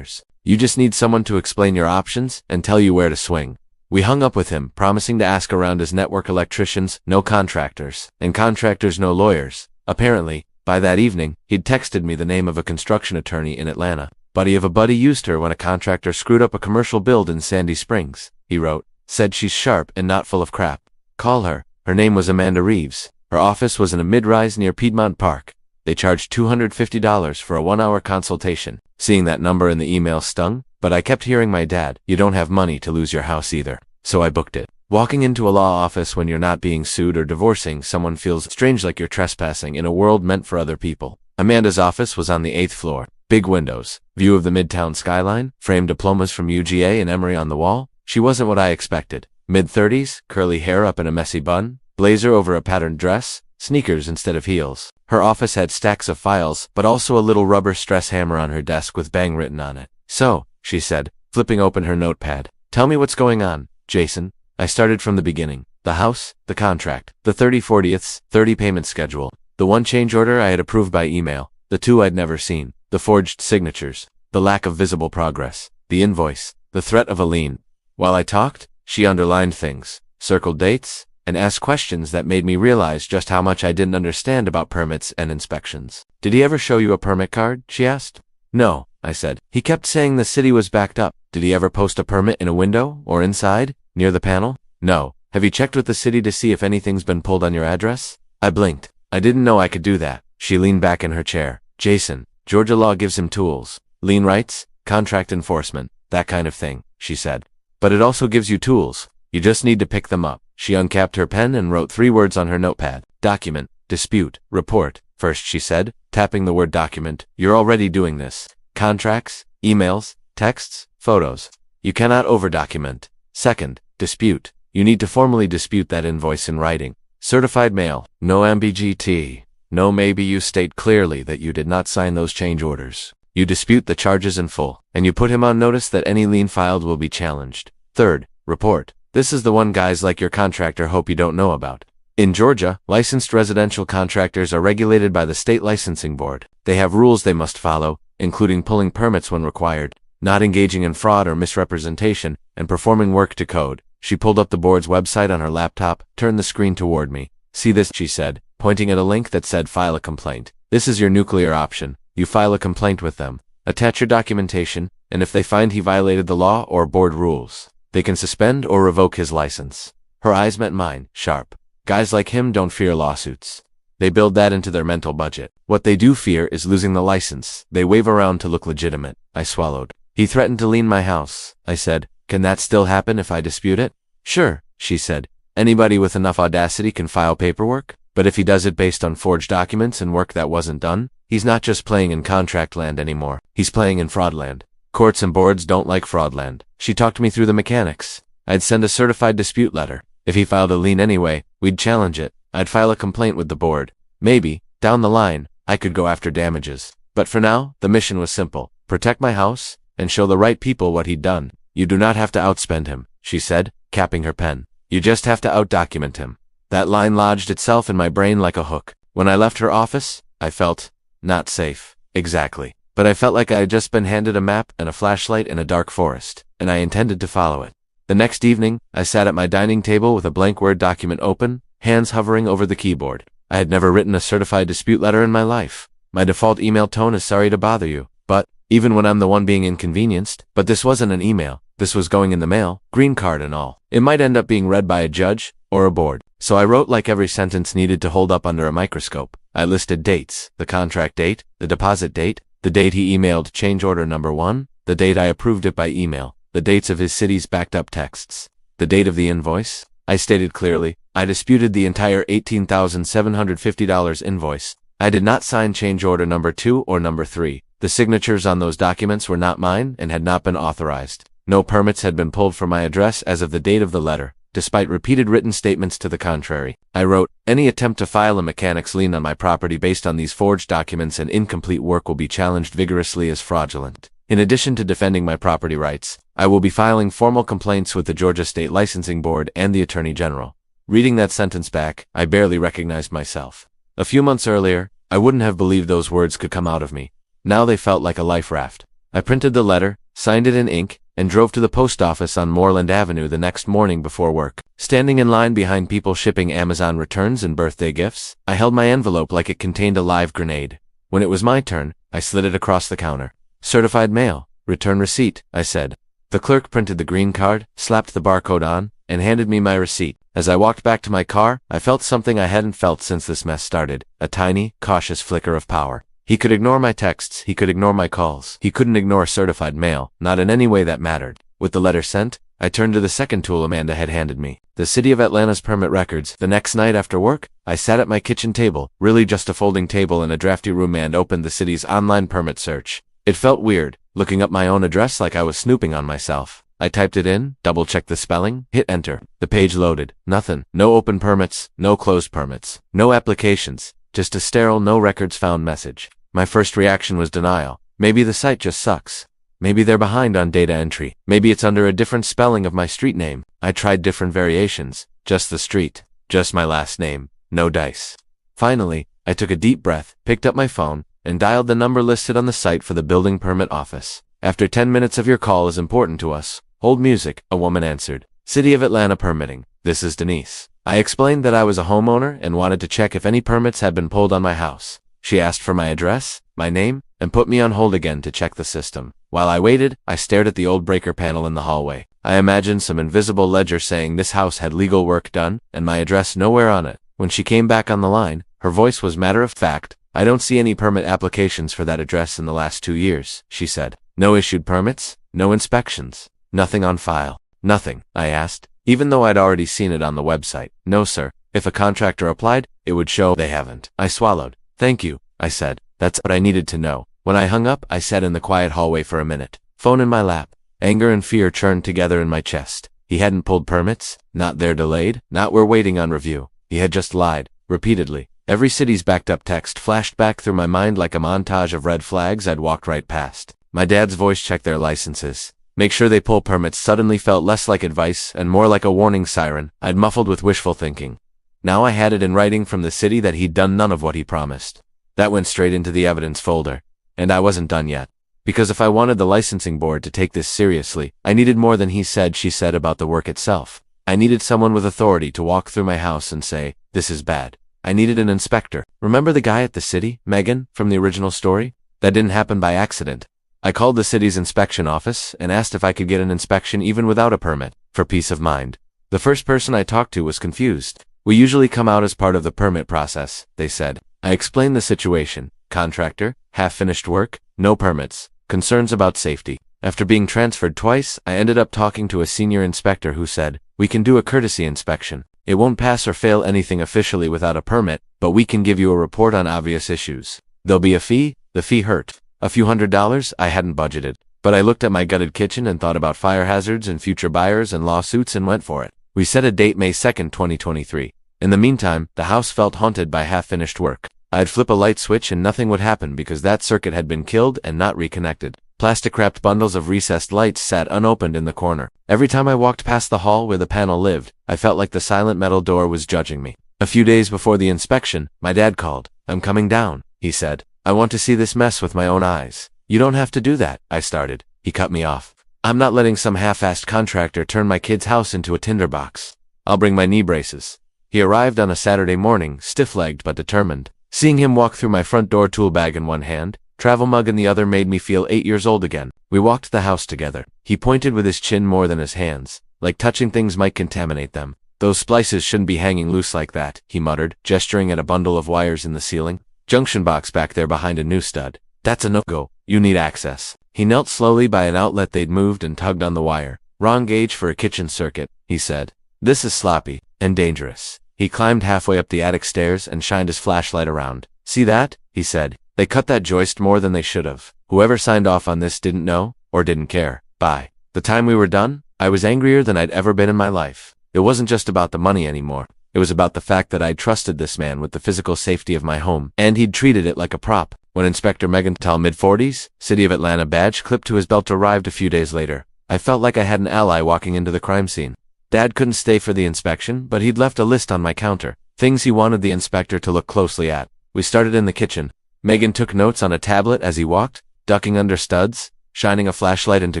You just need someone to explain your options and tell you where to swing." We hung up with him, promising to ask around his network electricians, no contractors, and contractors no lawyers. Apparently, by that evening, he'd texted me the name of a construction attorney in Atlanta. "Buddy of a buddy used her when a contractor screwed up a commercial build in Sandy Springs," he wrote. "Said she's sharp and not full of crap. Call her." Her name was Amanda Reeves. Her office was in a mid-rise near Piedmont Park. They charged $250 for a 1-hour consultation. Seeing that number in the email stung, but I kept hearing my dad, "You don't have money to lose your house either." So I booked it. Walking into a law office when you're not being sued or divorcing someone feels strange, like you're trespassing in a world meant for other people. Amanda's office was on the 8th floor. Big windows, view of the Midtown skyline, framed diplomas from UGA and Emory on the wall. She wasn't what I expected. Mid-30s, curly hair up in a messy bun, blazer over a patterned dress, sneakers instead of heels. Her office had stacks of files, but also a little rubber stress hammer on her desk with "bang" written on it. "So," she said, flipping open her notepad. "Tell me what's going on, Jason." I started from the beginning. The house, the contract, the 30/40ths, 30 payment schedule, the one change order I had approved by email, the 2 I'd never seen, the forged signatures, the lack of visible progress, the invoice, the threat of a lien. While I talked, she underlined things, circled dates, and asked questions that made me realize just how much I didn't understand about permits and inspections. "Did he ever show you a permit card?" she asked. "No," I said. "He kept saying the city was backed up." "Did he ever post a permit in a window, or inside, near the panel?" "No." "Have you checked with the city to see if anything's been pulled on your address?" I blinked. I didn't know I could do that. She leaned back in her chair. "Jason, Georgia law gives him tools. Lien rights, contract enforcement, that kind of thing," she said. "But it also gives you tools. You just need to pick them up." She uncapped her pen and wrote 3 words on her notepad. "Document, dispute, report." "First," she said, tapping the word document, "you're already doing this. Contracts, emails, texts, photos. You cannot over-document. Second, dispute. You need to formally dispute that invoice in writing. Certified mail, no ambiguity. No, maybe you state clearly that you did not sign those change orders. You dispute the charges in full, and you put him on notice that any lien filed will be challenged. Third, report. This is the one guys like your contractor hope you don't know about. In Georgia, licensed residential contractors are regulated by the state licensing board. They have rules they must follow, including pulling permits when required, not engaging in fraud or misrepresentation, and performing work to code." She pulled up the board's website on her laptop, turned the screen toward me. "See this," she said, pointing at a link that said "File a complaint." "This is your nuclear option. You file a complaint with them. Attach your documentation, and if they find he violated the law or board rules, they can suspend or revoke his license." Her eyes met mine, sharp. Guys like him don't fear lawsuits. They build that into their mental budget. What they do fear is losing the license. They wave around to look legitimate. I swallowed. "He threatened to lien my house," I said. "Can that still happen if I dispute it?" "Sure," she said. "Anybody with enough audacity can file paperwork. But if he does it based on forged documents and work that wasn't done, he's not just playing in contract land anymore. He's playing in fraud land. Courts and boards don't like fraud land." She talked me through the mechanics. I'd send a certified dispute letter. If he filed a lien anyway, we'd challenge it. I'd file a complaint with the board. Maybe, down the line, I could go after damages. But for now, the mission was simple. Protect my house, and show the right people what he'd done. "You do not have to outspend him," she said, capping her pen. "You just have to outdocument him." That line lodged itself in my brain like a hook. When I left her office, I felt not safe. Exactly. But I felt like I had just been handed a map and a flashlight in a dark forest, and I intended to follow it. The next evening, I sat at my dining table with a blank Word document open, hands hovering over the keyboard. I had never written a certified dispute letter in my life. My default email tone is sorry to bother you, but, even when I'm the one being inconvenienced, but this wasn't an email. This was going in the mail, green card and all. It might end up being read by a judge or a board. So I wrote like every sentence needed to hold up under a microscope. I listed dates, the contract date, the deposit date, the date he emailed change order number 1, the date I approved it by email, the dates of his city's backed up texts, the date of the invoice. I stated clearly, I disputed the entire $18,750 invoice. I did not sign change order number 2 or number 3. The signatures on those documents were not mine and had not been authorized. No permits had been pulled from my address as of the date of the letter, despite repeated written statements to the contrary. I wrote, any attempt to file a mechanic's lien on my property based on these forged documents and incomplete work will be challenged vigorously as fraudulent. In addition to defending my property rights, I will be filing formal complaints with the Georgia State Licensing Board and the Attorney General. Reading that sentence back, I barely recognized myself. A few months earlier, I wouldn't have believed those words could come out of me. Now they felt like a life raft. I printed the letter, signed it in ink, and drove to the post office on Moreland Avenue the next morning before work. Standing in line behind people shipping Amazon returns and birthday gifts, I held my envelope like it contained a live grenade. When it was my turn, I slid it across the counter. Certified mail, return receipt, I said. The clerk printed the green card, slapped the barcode on, and handed me my receipt. As I walked back to my car, I felt something I hadn't felt since this mess started, a tiny, cautious flicker of power. He could ignore my texts, he could ignore my calls. He couldn't ignore certified mail, not in any way that mattered. With the letter sent, I turned to the second tool Amanda had handed me, the City of Atlanta's permit records. The next night after work, I sat at my kitchen table, really just a folding table in a drafty room, and opened the city's online permit search. It felt weird, looking up my own address like I was snooping on myself. I typed it in, double-checked the spelling, hit enter. The page loaded. Nothing. No open permits, no closed permits, no applications, just a sterile no records found message. My first reaction was denial. Maybe the site just sucks. Maybe they're behind on data entry. Maybe it's under a different spelling of my street name. I tried different variations. Just the street. Just my last name. No dice. Finally, I took a deep breath, picked up my phone, and dialed the number listed on the site for the building permit office. After 10 minutes of your call is important to us. Hold music, a woman answered. City of Atlanta Permitting. This is Denise. I explained that I was a homeowner and wanted to check if any permits had been pulled on my house. She asked for my address, my name, and put me on hold again to check the system. While I waited, I stared at the old breaker panel in the hallway. I imagined some invisible ledger saying this house had legal work done, and my address nowhere on it. When she came back on the line, her voice was matter of fact. I don't see any permit applications for that address in the last 2 years, she said. No issued permits, no inspections, nothing on file. Nothing, I asked, even though I'd already seen it on the website. No, sir. If a contractor applied, it would show they haven't. I swallowed. Thank you, I said. That's what I needed to know. When I hung up, I sat in the quiet hallway for a minute, phone in my lap. Anger and fear churned together in my chest. He hadn't pulled permits, not they're delayed, not we're waiting on review. He had just lied, repeatedly. Every city's backed up text flashed back through my mind like a montage of red flags I'd walked right past. My dad's voice checked their licenses. Make sure they pull permits suddenly felt less like advice and more like a warning siren I'd muffled with wishful thinking. Now I had it in writing from the city that he'd done none of what he promised. That went straight into the evidence folder. And I wasn't done yet. Because if I wanted the licensing board to take this seriously, I needed more than he said she said about the work itself. I needed someone with authority to walk through my house and say, this is bad. I needed an inspector. Remember the guy at the city, Megan, from the original story? That didn't happen by accident. I called the city's inspection office and asked if I could get an inspection even without a permit, for peace of mind. The first person I talked to was confused. We usually come out as part of the permit process, they said. I explained the situation. Contractor, half-finished work, no permits, concerns about safety. After being transferred twice, I ended up talking to a senior inspector who said, we can do a courtesy inspection. It won't pass or fail anything officially without a permit, but we can give you a report on obvious issues. There'll be a fee. The fee hurt. A few $100s I hadn't budgeted. But I looked at my gutted kitchen and thought about fire hazards and future buyers and lawsuits and went for it. We set a date May 2nd, 2023. In the meantime, the house felt haunted by half-finished work. I'd flip a light switch and nothing would happen because that circuit had been killed and not reconnected. Plastic-wrapped bundles of recessed lights sat unopened in the corner. Every time I walked past the hall where the panel lived, I felt like the silent metal door was judging me. A few days before the inspection, my dad called. "I'm coming down," he said. "I want to see this mess with my own eyes." "You don't have to do that," I started. He cut me off. "I'm not letting some half-assed contractor turn my kid's house into a tinderbox. I'll bring my knee braces." He arrived on a Saturday morning, stiff-legged but determined. Seeing him walk through my front door, tool bag in one hand, travel mug in the other, made me feel 8 years old again. We walked the house together. He pointed with his chin more than his hands, like touching things might contaminate them. "Those splices shouldn't be hanging loose like that," he muttered, gesturing at a bundle of wires in the ceiling. "Junction box back there behind a new stud. That's a no-go. You need access." He knelt slowly by an outlet they'd moved and tugged on the wire. "Wrong gauge for a kitchen circuit," he said. "This is sloppy and dangerous." He climbed halfway up the attic stairs and shined his flashlight around. "See that?" he said. "They cut that joist more than they should have. Whoever signed off on this didn't know or didn't care." By the time we were done, I was angrier than I'd ever been in my life. It wasn't just about the money anymore. It was about the fact that I'd trusted this man with the physical safety of my home, and he'd treated it like a prop. When Inspector Meganthal, mid-40s, City of Atlanta badge clipped to his belt, arrived a few days later, I felt like I had an ally walking into the crime scene. Dad couldn't stay for the inspection, but he'd left a list on my counter, things he wanted the inspector to look closely at. We started in the kitchen. Megan took notes on a tablet as he walked, ducking under studs, shining a flashlight into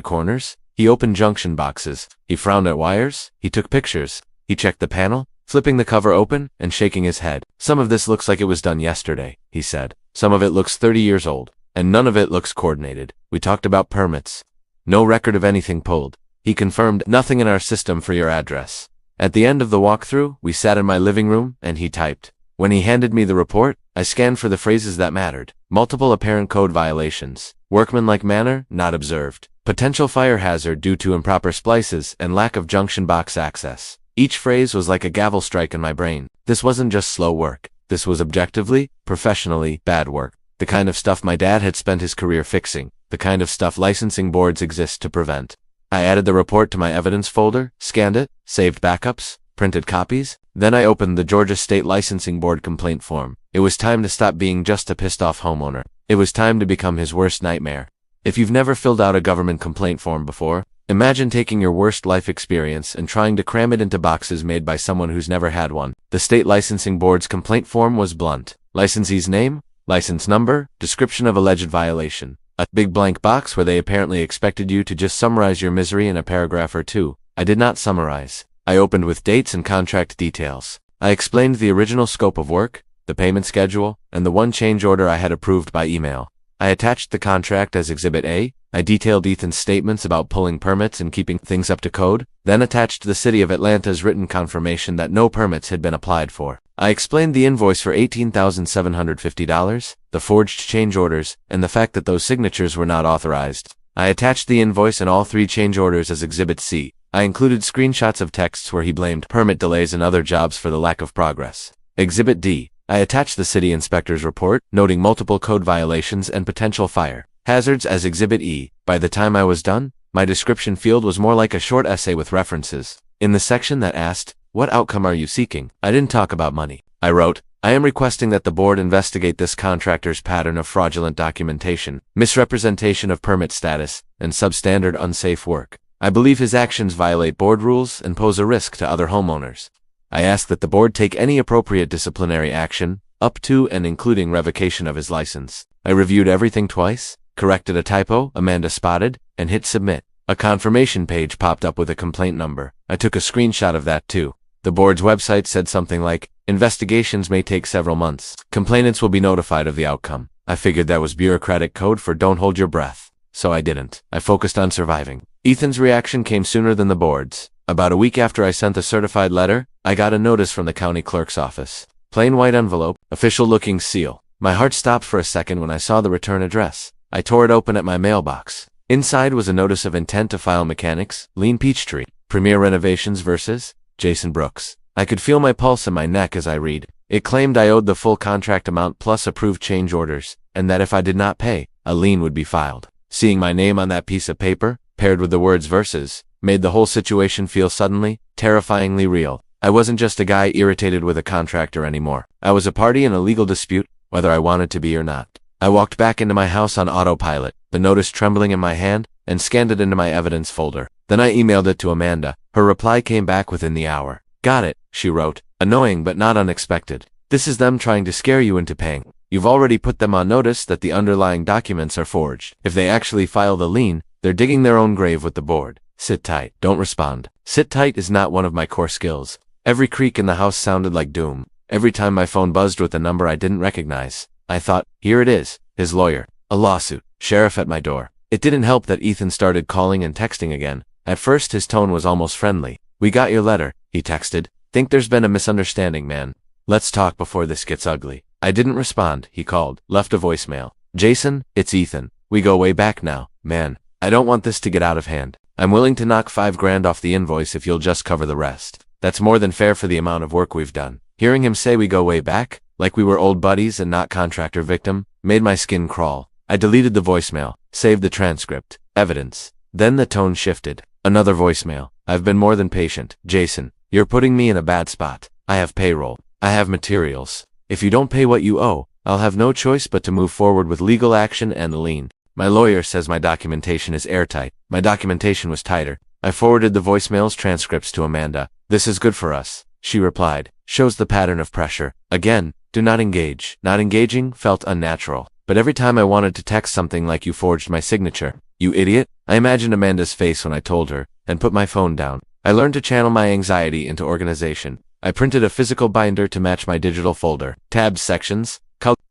corners. He opened junction boxes. He frowned at wires. He took pictures. He checked the panel, flipping the cover open and shaking his head. "Some of this looks like it was done yesterday," he said. "Some of it looks 30 years old, and none of it looks coordinated." We talked about permits. No record of anything pulled. He confirmed, "Nothing in our system for your address." At the end of the walkthrough, we sat in my living room, and he typed. When he handed me the report, I scanned for the phrases that mattered. Multiple apparent code violations. Workmanlike manner, not observed. Potential fire hazard due to improper splices and lack of junction box access. Each phrase was like a gavel strike in my brain. This wasn't just slow work. This was objectively, professionally, bad work. The kind of stuff my dad had spent his career fixing. The kind of stuff licensing boards exist to prevent. I added the report to my evidence folder, scanned it, saved backups, printed copies. Then I opened the Georgia State Licensing Board complaint form. It was time to stop being just a pissed-off homeowner. It was time to become his worst nightmare. If you've never filled out a government complaint form before, imagine taking your worst life experience and trying to cram it into boxes made by someone who's never had one. The State Licensing Board's complaint form was blunt. Licensee's name, license number, description of alleged violation. A big blank box where they apparently expected you to just summarize your misery in a paragraph or two. I did not summarize. I opened with dates and contract details. I explained the original scope of work, the payment schedule, and the one change order I had approved by email. I attached the contract as Exhibit A. I detailed Ethan's statements about pulling permits and keeping things up to code, then attached the City of Atlanta's written confirmation that no permits had been applied for. I explained the invoice for $18,750, the forged change orders, and the fact that those signatures were not authorized. I attached the invoice and all 3 change orders as Exhibit C. I included screenshots of texts where he blamed permit delays and other jobs for the lack of progress. Exhibit D. I attached the city inspector's report, noting multiple code violations and potential fire hazards as Exhibit E. By the time I was done, my description field was more like a short essay with references. In the section that asked, "What outcome are you seeking?" I didn't talk about money. I wrote, "I am requesting that the board investigate this contractor's pattern of fraudulent documentation, misrepresentation of permit status, and substandard unsafe work. I believe his actions violate board rules and pose a risk to other homeowners. I ask that the board take any appropriate disciplinary action, up to and including revocation of his license." I reviewed everything twice, corrected a typo Amanda spotted, and hit submit. A confirmation page popped up with a complaint number. I took a screenshot of that too. The board's website said something like, "Investigations may take several months. Complainants will be notified of the outcome." I figured that was bureaucratic code for "don't hold your breath." So I didn't. I focused on surviving. Ethan's reaction came sooner than the board's. About a week after I sent the certified letter, I got a notice from the county clerk's office. Plain white envelope, official-looking seal. My heart stopped for a second when I saw the return address. I tore it open at my mailbox. Inside was a notice of intent to file mechanics, lien Peachtree, Premier Renovations versus Jason Brooks. I could feel my pulse in my neck as I read. It claimed I owed the full contract amount plus approved change orders, and that if I did not pay, a lien would be filed. Seeing my name on that piece of paper, paired with the words versus, made the whole situation feel suddenly, terrifyingly real. I wasn't just a guy irritated with a contractor anymore. I was a party in a legal dispute, whether I wanted to be or not. I walked back into my house on autopilot, the notice trembling in my hand, and scanned it into my evidence folder. Then I emailed it to Amanda. Her reply came back within the hour. "Got it," she wrote. "Annoying but not unexpected. This is them trying to scare you into paying. You've already put them on notice that the underlying documents are forged. If they actually file the lien, they're digging their own grave with the board. Sit tight. Don't respond." Sit tight is not one of my core skills. Every creak in the house sounded like doom. Every time my phone buzzed with a number I didn't recognize, I thought, here it is, his lawyer, a lawsuit, sheriff at my door. It didn't help that Ethan started calling and texting again. At first his tone was almost friendly. "We got your letter," he texted. "Think there's been a misunderstanding, man. Let's talk before this gets ugly." I didn't respond. He called, left a voicemail. "Jason, it's Ethan. We go way back now, man. I don't want this to get out of hand. I'm willing to knock $5,000 off the invoice if you'll just cover the rest. That's more than fair for the amount of work we've done." Hearing him say we go way back, like we were old buddies and not contractor victim, made my skin crawl. I deleted the voicemail, saved the transcript, evidence. Then the tone shifted. Another voicemail. "I've been more than patient. Jason, you're putting me in a bad spot. I have payroll. I have materials. If you don't pay what you owe, I'll have no choice but to move forward with legal action and the lien. My lawyer says my documentation is airtight." My documentation was tighter. I forwarded the voicemail's transcripts to Amanda. "This is good for us," she replied. "Shows the pattern of pressure. Again, do not engage." Not engaging felt unnatural. But every time I wanted to text something like "you forged my signature, you idiot," I imagined Amanda's face when I told her, and put my phone down. I learned to channel my anxiety into organization. I printed a physical binder to match my digital folder. Tabs, sections,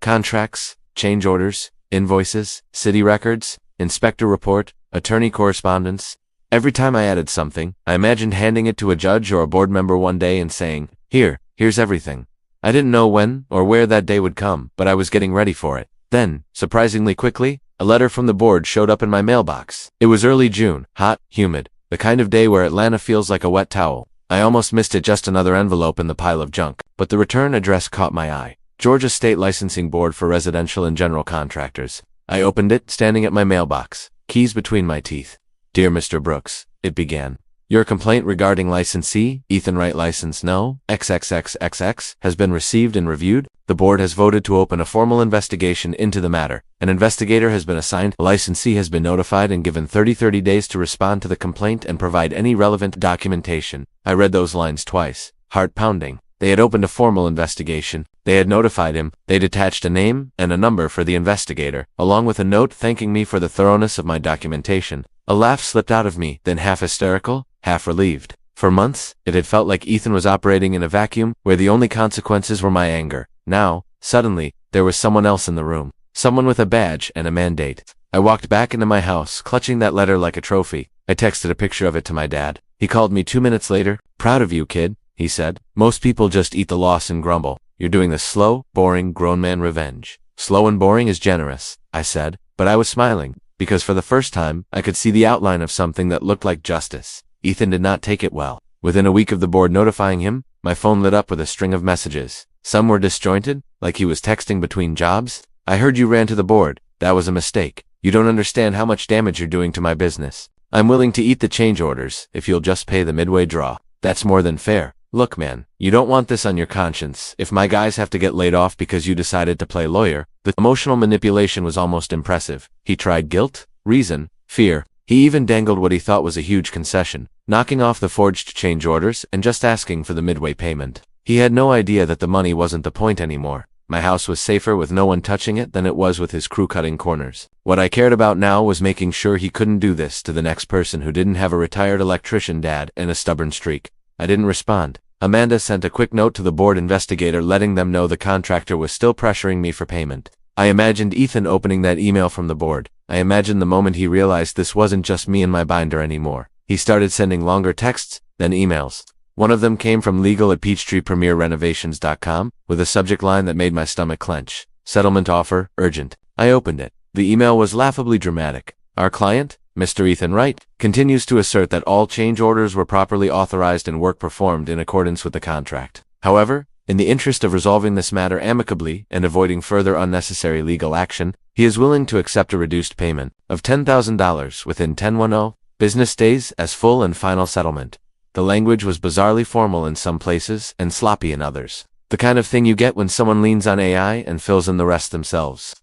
contracts, change orders, invoices, city records, inspector report, attorney correspondence. Every time I added something, I imagined handing it to a judge or a board member one day and saying, here's everything. I didn't know when or where that day would come, but I was getting ready for it. Then, surprisingly quickly, a letter from the board showed up in my mailbox. It was early June, hot, humid, the kind of day where Atlanta feels like a wet towel. I almost missed it, just another envelope in the pile of junk, but the return address caught my eye. Georgia State Licensing Board for Residential and General Contractors. I opened it, standing at my mailbox, keys between my teeth. "Dear Mr. Brooks," it began. "Your complaint regarding licensee, Ethan Wright license no, XXXXX, has been received and reviewed. The board has voted to open a formal investigation into the matter. An investigator has been assigned. The licensee has been notified and given 30 days to respond to the complaint and provide any relevant documentation." I read those lines twice, heart pounding. They had opened a formal investigation. They had notified him. They'd attached a name and a number for the investigator, along with a note thanking me for the thoroughness of my documentation. A laugh slipped out of me, then half hysterical, half relieved. For months, it had felt like Ethan was operating in a vacuum where the only consequences were my anger. Now, suddenly, there was someone else in the room. Someone with a badge and a mandate. I walked back into my house, clutching that letter like a trophy. I texted a picture of it to my dad. He called me 2 minutes later. "Proud of you, kid," he said. "Most people just eat the loss and grumble. You're doing the slow, boring, grown man revenge." "Slow and boring is generous," I said, but I was smiling, because for the first time, I could see the outline of something that looked like justice. Ethan did not take it well. Within a week of the board notifying him, my phone lit up with a string of messages. Some were disjointed, like he was texting between jobs. "I heard you ran to the board. That was a mistake. You don't understand how much damage you're doing to my business. I'm willing to eat the change orders if you'll just pay the midway draw. That's more than fair. Look, man, you don't want this on your conscience. If my guys have to get laid off because you decided to play lawyer." The emotional manipulation was almost impressive. He tried guilt, reason, fear. He even dangled what he thought was a huge concession, knocking off the forged change orders and just asking for the midway payment. He had no idea that the money wasn't the point anymore. My house was safer with no one touching it than it was with his crew cutting corners. What I cared about now was making sure he couldn't do this to the next person who didn't have a retired electrician dad and a stubborn streak. I didn't respond. Amanda sent a quick note to the board investigator letting them know the contractor was still pressuring me for payment. I imagined Ethan opening that email from the board. I imagined the moment he realized this wasn't just me and my binder anymore. He started sending longer texts, then emails. One of them came from legal@PeachtreePremierRenovations.com, with a subject line that made my stomach clench. "Settlement offer, urgent." I opened it. The email was laughably dramatic. "Our client, Mr. Ethan Wright, continues to assert that all change orders were properly authorized and work performed in accordance with the contract. However, in the interest of resolving this matter amicably and avoiding further unnecessary legal action, he is willing to accept a reduced payment of $10,000 within 10 business days as full and final settlement." The language was bizarrely formal in some places and sloppy in others. The kind of thing you get when someone leans on AI and fills in the rest themselves.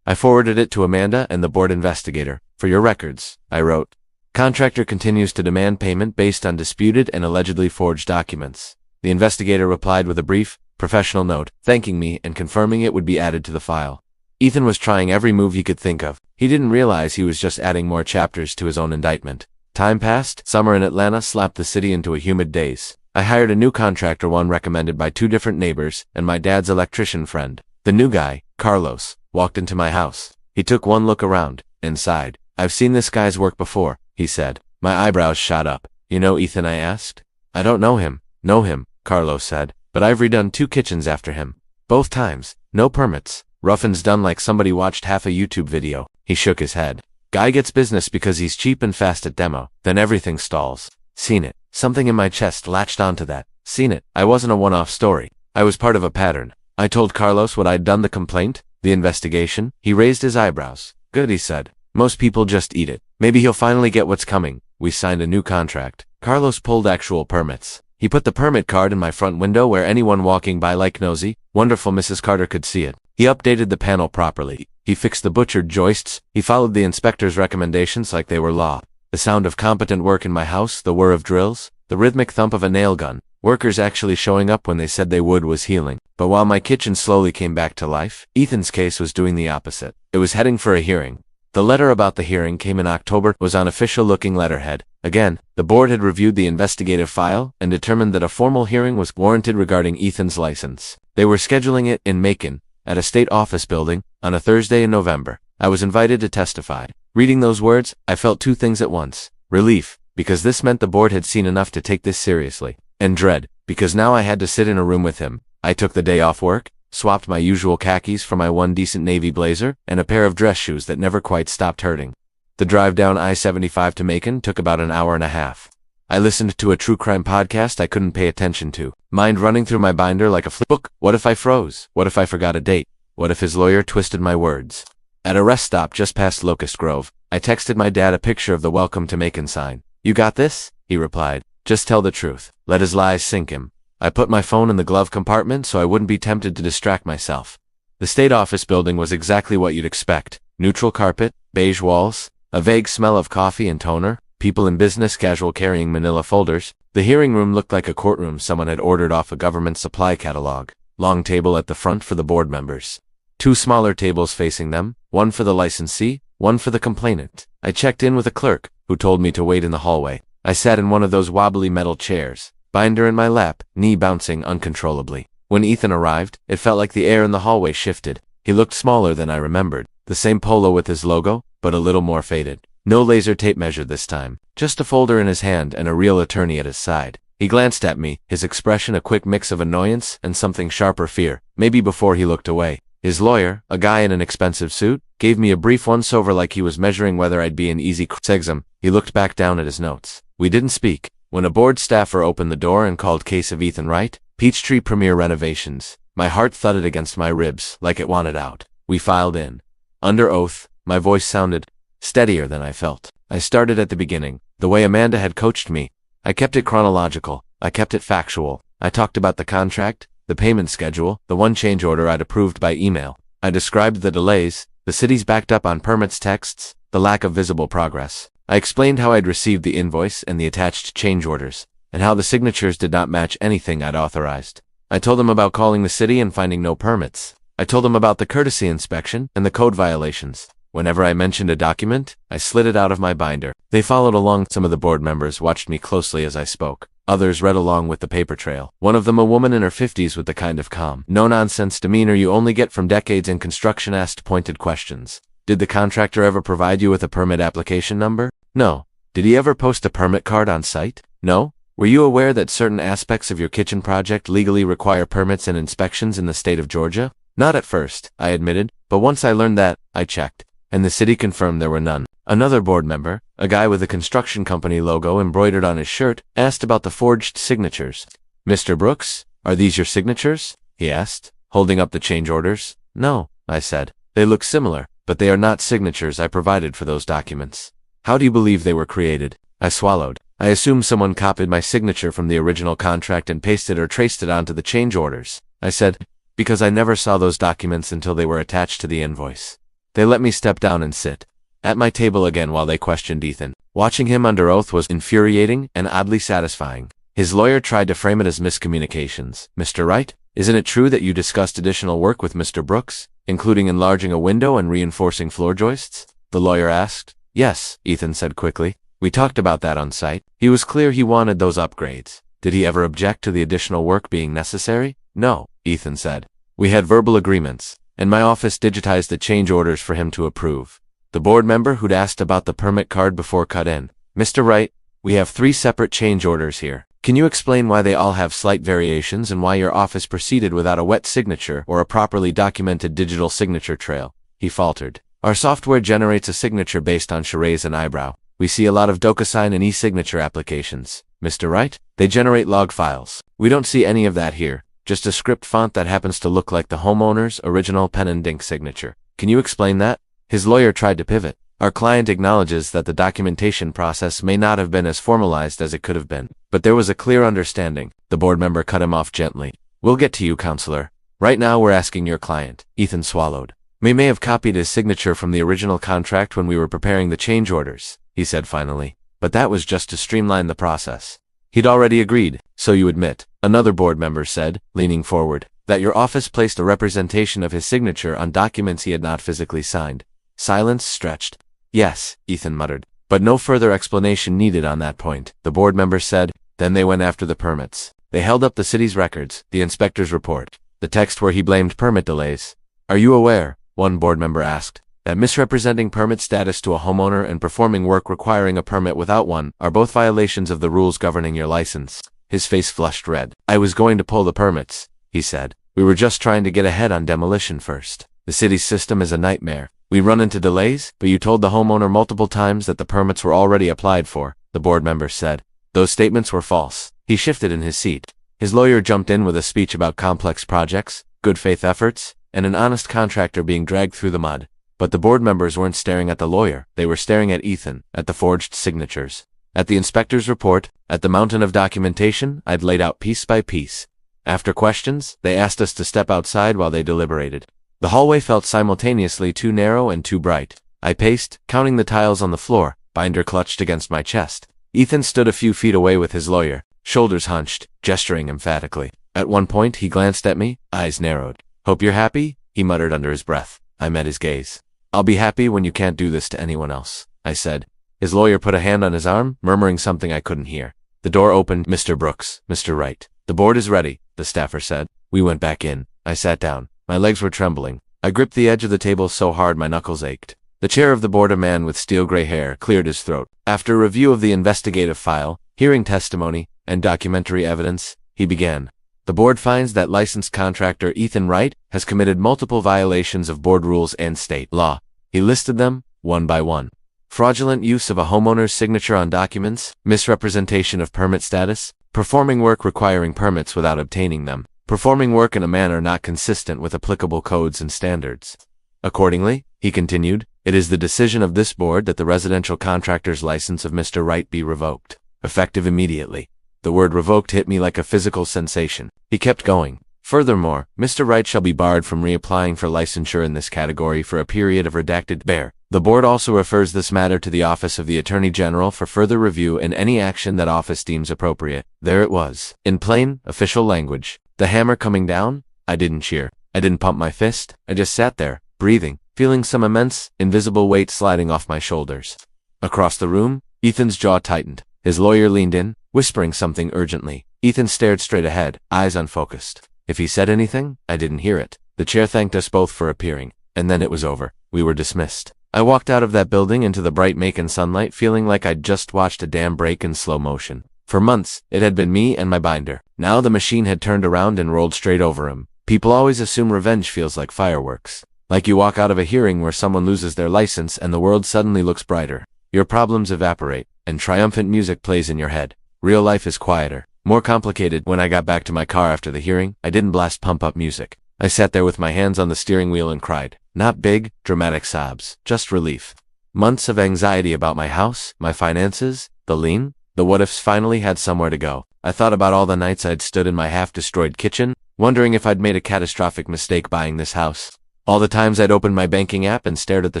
I forwarded it to Amanda and the board investigator. For your records, I wrote. Contractor continues to demand payment based on disputed and allegedly forged documents. The investigator replied with a brief, professional note, thanking me and confirming it would be added to the file. Ethan was trying every move he could think of. He didn't realize he was just adding more chapters to his own indictment. Time passed. Summer in Atlanta slapped the city into a humid daze. I hired a new contractor, one recommended by 2 different neighbors and my dad's electrician friend. The new guy, Carlos, walked into my house. He took one look around and sighed. I've seen this guy's work before, he said. My eyebrows shot up. You know Ethan, I asked. I don't know him. Know him, Carlos said, but I've redone 2 kitchens after him. Both times, no permits. Rough-ins done like somebody watched half a YouTube video. He shook his head. Guy gets business because he's cheap and fast at demo. Then everything stalls. Seen it. Something in my chest latched onto that. Seen it. I wasn't a one-off story. I was part of a pattern. I told Carlos what I'd done, the complaint, the investigation. He raised his eyebrows. Good, he said. Most people just eat it. Maybe he'll finally get what's coming. We signed a new contract. Carlos pulled actual permits. He put the permit card in my front window where anyone walking by like nosy, wonderful Mrs. Carter could see it. He updated the panel properly. He fixed the butchered joists. He followed the inspector's recommendations like they were law. The sound of competent work in my house, the whir of drills, the rhythmic thump of a nail gun, workers actually showing up when they said they would, was healing. But while my kitchen slowly came back to life, Ethan's case was doing the opposite. It was heading for a hearing. The letter about the hearing came in October, was on official-looking letterhead. Again, the board had reviewed the investigative file and determined that a formal hearing was warranted regarding Ethan's license. They were scheduling it in Macon, at a state office building, on a Thursday in November. I was invited to testify. Reading those words, I felt 2 things at once. Relief, because this meant the board had seen enough to take this seriously. And dread, because now I had to sit in a room with him. I took the day off work, swapped my usual khakis for my one decent navy blazer, and a pair of dress shoes that never quite stopped hurting. The drive down I-75 to Macon took about an hour and a half. I listened to a true crime podcast I couldn't pay attention to, mind running through my binder like a flip book. What if I froze? What if I forgot a date? What if his lawyer twisted my words? At a rest stop just past Locust Grove, I texted my dad a picture of the Welcome to Macon sign. You got this? He replied. Just tell the truth. Let his lies sink him. I put my phone in the glove compartment so I wouldn't be tempted to distract myself. The state office building was exactly what you'd expect. Neutral carpet, beige walls, a vague smell of coffee and toner, people in business casual carrying manila folders. The hearing room looked like a courtroom someone had ordered off a government supply catalog. Long table at the front for the board members. 2 smaller tables facing them, one for the licensee, one for the complainant. I checked in with a clerk, who told me to wait in the hallway. I sat in one of those wobbly metal chairs, binder in my lap, knee bouncing uncontrollably. When Ethan arrived, it felt like the air in the hallway shifted. He looked smaller than I remembered. The same polo with his logo, but a little more faded. No laser tape measure this time. Just a folder in his hand and a real attorney at his side. He glanced at me, his expression a quick mix of annoyance and something sharper fear, maybe before he looked away. His lawyer, a guy in an expensive suit, gave me a brief once-over like he was measuring whether I'd be an easy exam. He looked back down at his notes. We didn't speak. When a board staffer opened the door and called case of Ethan Wright, Peachtree Premier Renovations, my heart thudded against my ribs like it wanted out. We filed in. Under oath, my voice sounded steadier than I felt. I started at the beginning, the way Amanda had coached me. I kept it chronological. I kept it factual. I talked about the contract, the payment schedule, the one change order I'd approved by email. I described the delays, the city's backed up on permits texts, the lack of visible progress. I explained how I'd received the invoice and the attached change orders, and how the signatures did not match anything I'd authorized. I told them about calling the city and finding no permits. I told them about the courtesy inspection and the code violations. Whenever I mentioned a document, I slid it out of my binder. They followed along. Some of the board members watched me closely as I spoke. Others read along with the paper trail. One of them, a woman in her 50s with the kind of calm, no-nonsense demeanor you only get from decades in construction, asked pointed questions. Did the contractor ever provide you with a permit application number? No. Did he ever post a permit card on site? No. Were you aware that certain aspects of your kitchen project legally require permits and inspections in the state of Georgia? Not at first, I admitted, but once I learned that, I checked. And the city confirmed there were none. Another board member, a guy with a construction company logo embroidered on his shirt, asked about the forged signatures. Mr. Brooks, are these your signatures? He asked, holding up the change orders. No, I said. They look similar, but they are not signatures I provided for those documents. How do you believe they were created? I swallowed. I assume someone copied my signature from the original contract and pasted or traced it onto the change orders. I said, because I never saw those documents until they were attached to the invoice. They let me step down and sit at my table again while they questioned Ethan. Watching him under oath was infuriating and oddly satisfying. His lawyer tried to frame it as miscommunications. Mr. Wright, isn't it true that you discussed additional work with Mr. Brooks, including enlarging a window and reinforcing floor joists? The lawyer asked. Yes, Ethan said quickly. We talked about that on site. He was clear he wanted those upgrades. Did he ever object to the additional work being necessary? No, Ethan said. We had verbal agreements, and my office digitized the change orders for him to approve. The board member who'd asked about the permit card before cut in. Mr. Wright, we have 3 separate change orders here. Can you explain why they all have slight variations and why your office proceeded without a wet signature or a properly documented digital signature trail? He faltered. Our software generates a signature based on charades and eyebrow. We see a lot of DocuSign and e-signature applications. Mr. Wright, they generate log files. We don't see any of that here, just a script font that happens to look like the homeowner's original pen and ink signature. Can you explain that? His lawyer tried to pivot. Our client acknowledges that the documentation process may not have been as formalized as it could have been, but there was a clear understanding. The board member cut him off gently. We'll get to you, counselor. Right now we're asking your client. Ethan swallowed. We may have copied his signature from the original contract when we were preparing the change orders, he said finally, but that was just to streamline the process. He'd already agreed, so you admit, another board member said, leaning forward, that your office placed a representation of his signature on documents he had not physically signed. Silence stretched. Yes, Ethan muttered, but no further explanation needed on that point, the board member said. Then they went after the permits. They held up the city's records, the inspector's report, the text where he blamed permit delays. Are you aware, one board member asked, that misrepresenting permit status to a homeowner and performing work requiring a permit without one are both violations of the rules governing your license? His face flushed red. I was going to pull the permits, he said. We were just trying to get ahead on demolition first. The city's system is a nightmare. We run into delays, but you told the homeowner multiple times that the permits were already applied for, the board member said. Those statements were false. He shifted in his seat. His lawyer jumped in with a speech about complex projects, good faith efforts, and an honest contractor being dragged through the mud. But the board members weren't staring at the lawyer. They were staring at Ethan, at the forged signatures, at the inspector's report, at the mountain of documentation I'd laid out piece by piece. After questions, they asked us to step outside while they deliberated. The hallway felt simultaneously too narrow and too bright. I paced, counting the tiles on the floor, binder clutched against my chest. Ethan stood a few feet away with his lawyer, shoulders hunched, gesturing emphatically. At one point he glanced at me, eyes narrowed. Hope you're happy, he muttered under his breath. I met his gaze. I'll be happy when you can't do this to anyone else, I said. His lawyer put a hand on his arm, murmuring something I couldn't hear. The door opened. Mr. Brooks, Mr. Wright. The board is ready, the staffer said. We went back in. I sat down. My legs were trembling. I gripped the edge of the table so hard my knuckles ached. The chair of the board, a man with steel gray hair, cleared his throat. After a review of the investigative file, hearing testimony, and documentary evidence, he began. The board finds that licensed contractor Ethan Wright has committed multiple violations of board rules and state law. He listed them, one by one. Fraudulent use of a homeowner's signature on documents, misrepresentation of permit status, performing work requiring permits without obtaining them, performing work in a manner not consistent with applicable codes and standards. Accordingly, he continued, it is the decision of this board that the residential contractor's license of Mr. Wright be revoked, effective immediately. The word revoked hit me like a physical sensation. He kept going. Furthermore, Mr. Wright shall be barred from reapplying for licensure in this category for a period of redacted bear. The board also refers this matter to the Office of the Attorney General for further review and any action that office deems appropriate. There it was, in plain, official language. The hammer coming down? I didn't cheer. I didn't pump my fist. I just sat there, breathing, feeling some immense, invisible weight sliding off my shoulders. Across the room, Ethan's jaw tightened. His lawyer leaned in, whispering something urgently. Ethan stared straight ahead, eyes unfocused. If he said anything, I didn't hear it. The chair thanked us both for appearing, and then it was over. We were dismissed. I walked out of that building into the bright Macon sunlight feeling like I'd just watched a dam break in slow motion. For months, it had been me and my binder. Now the machine had turned around and rolled straight over him. People always assume revenge feels like fireworks. Like you walk out of a hearing where someone loses their license and the world suddenly looks brighter. Your problems evaporate, and triumphant music plays in your head. Real life is quieter, more complicated. When I got back to my car after the hearing, I didn't blast pump-up music. I sat there with my hands on the steering wheel and cried. Not big, dramatic sobs, just relief. Months of anxiety about my house, my finances, the lien, the what-ifs finally had somewhere to go. I thought about all the nights I'd stood in my half-destroyed kitchen, wondering if I'd made a catastrophic mistake buying this house. All the times I'd opened my banking app and stared at the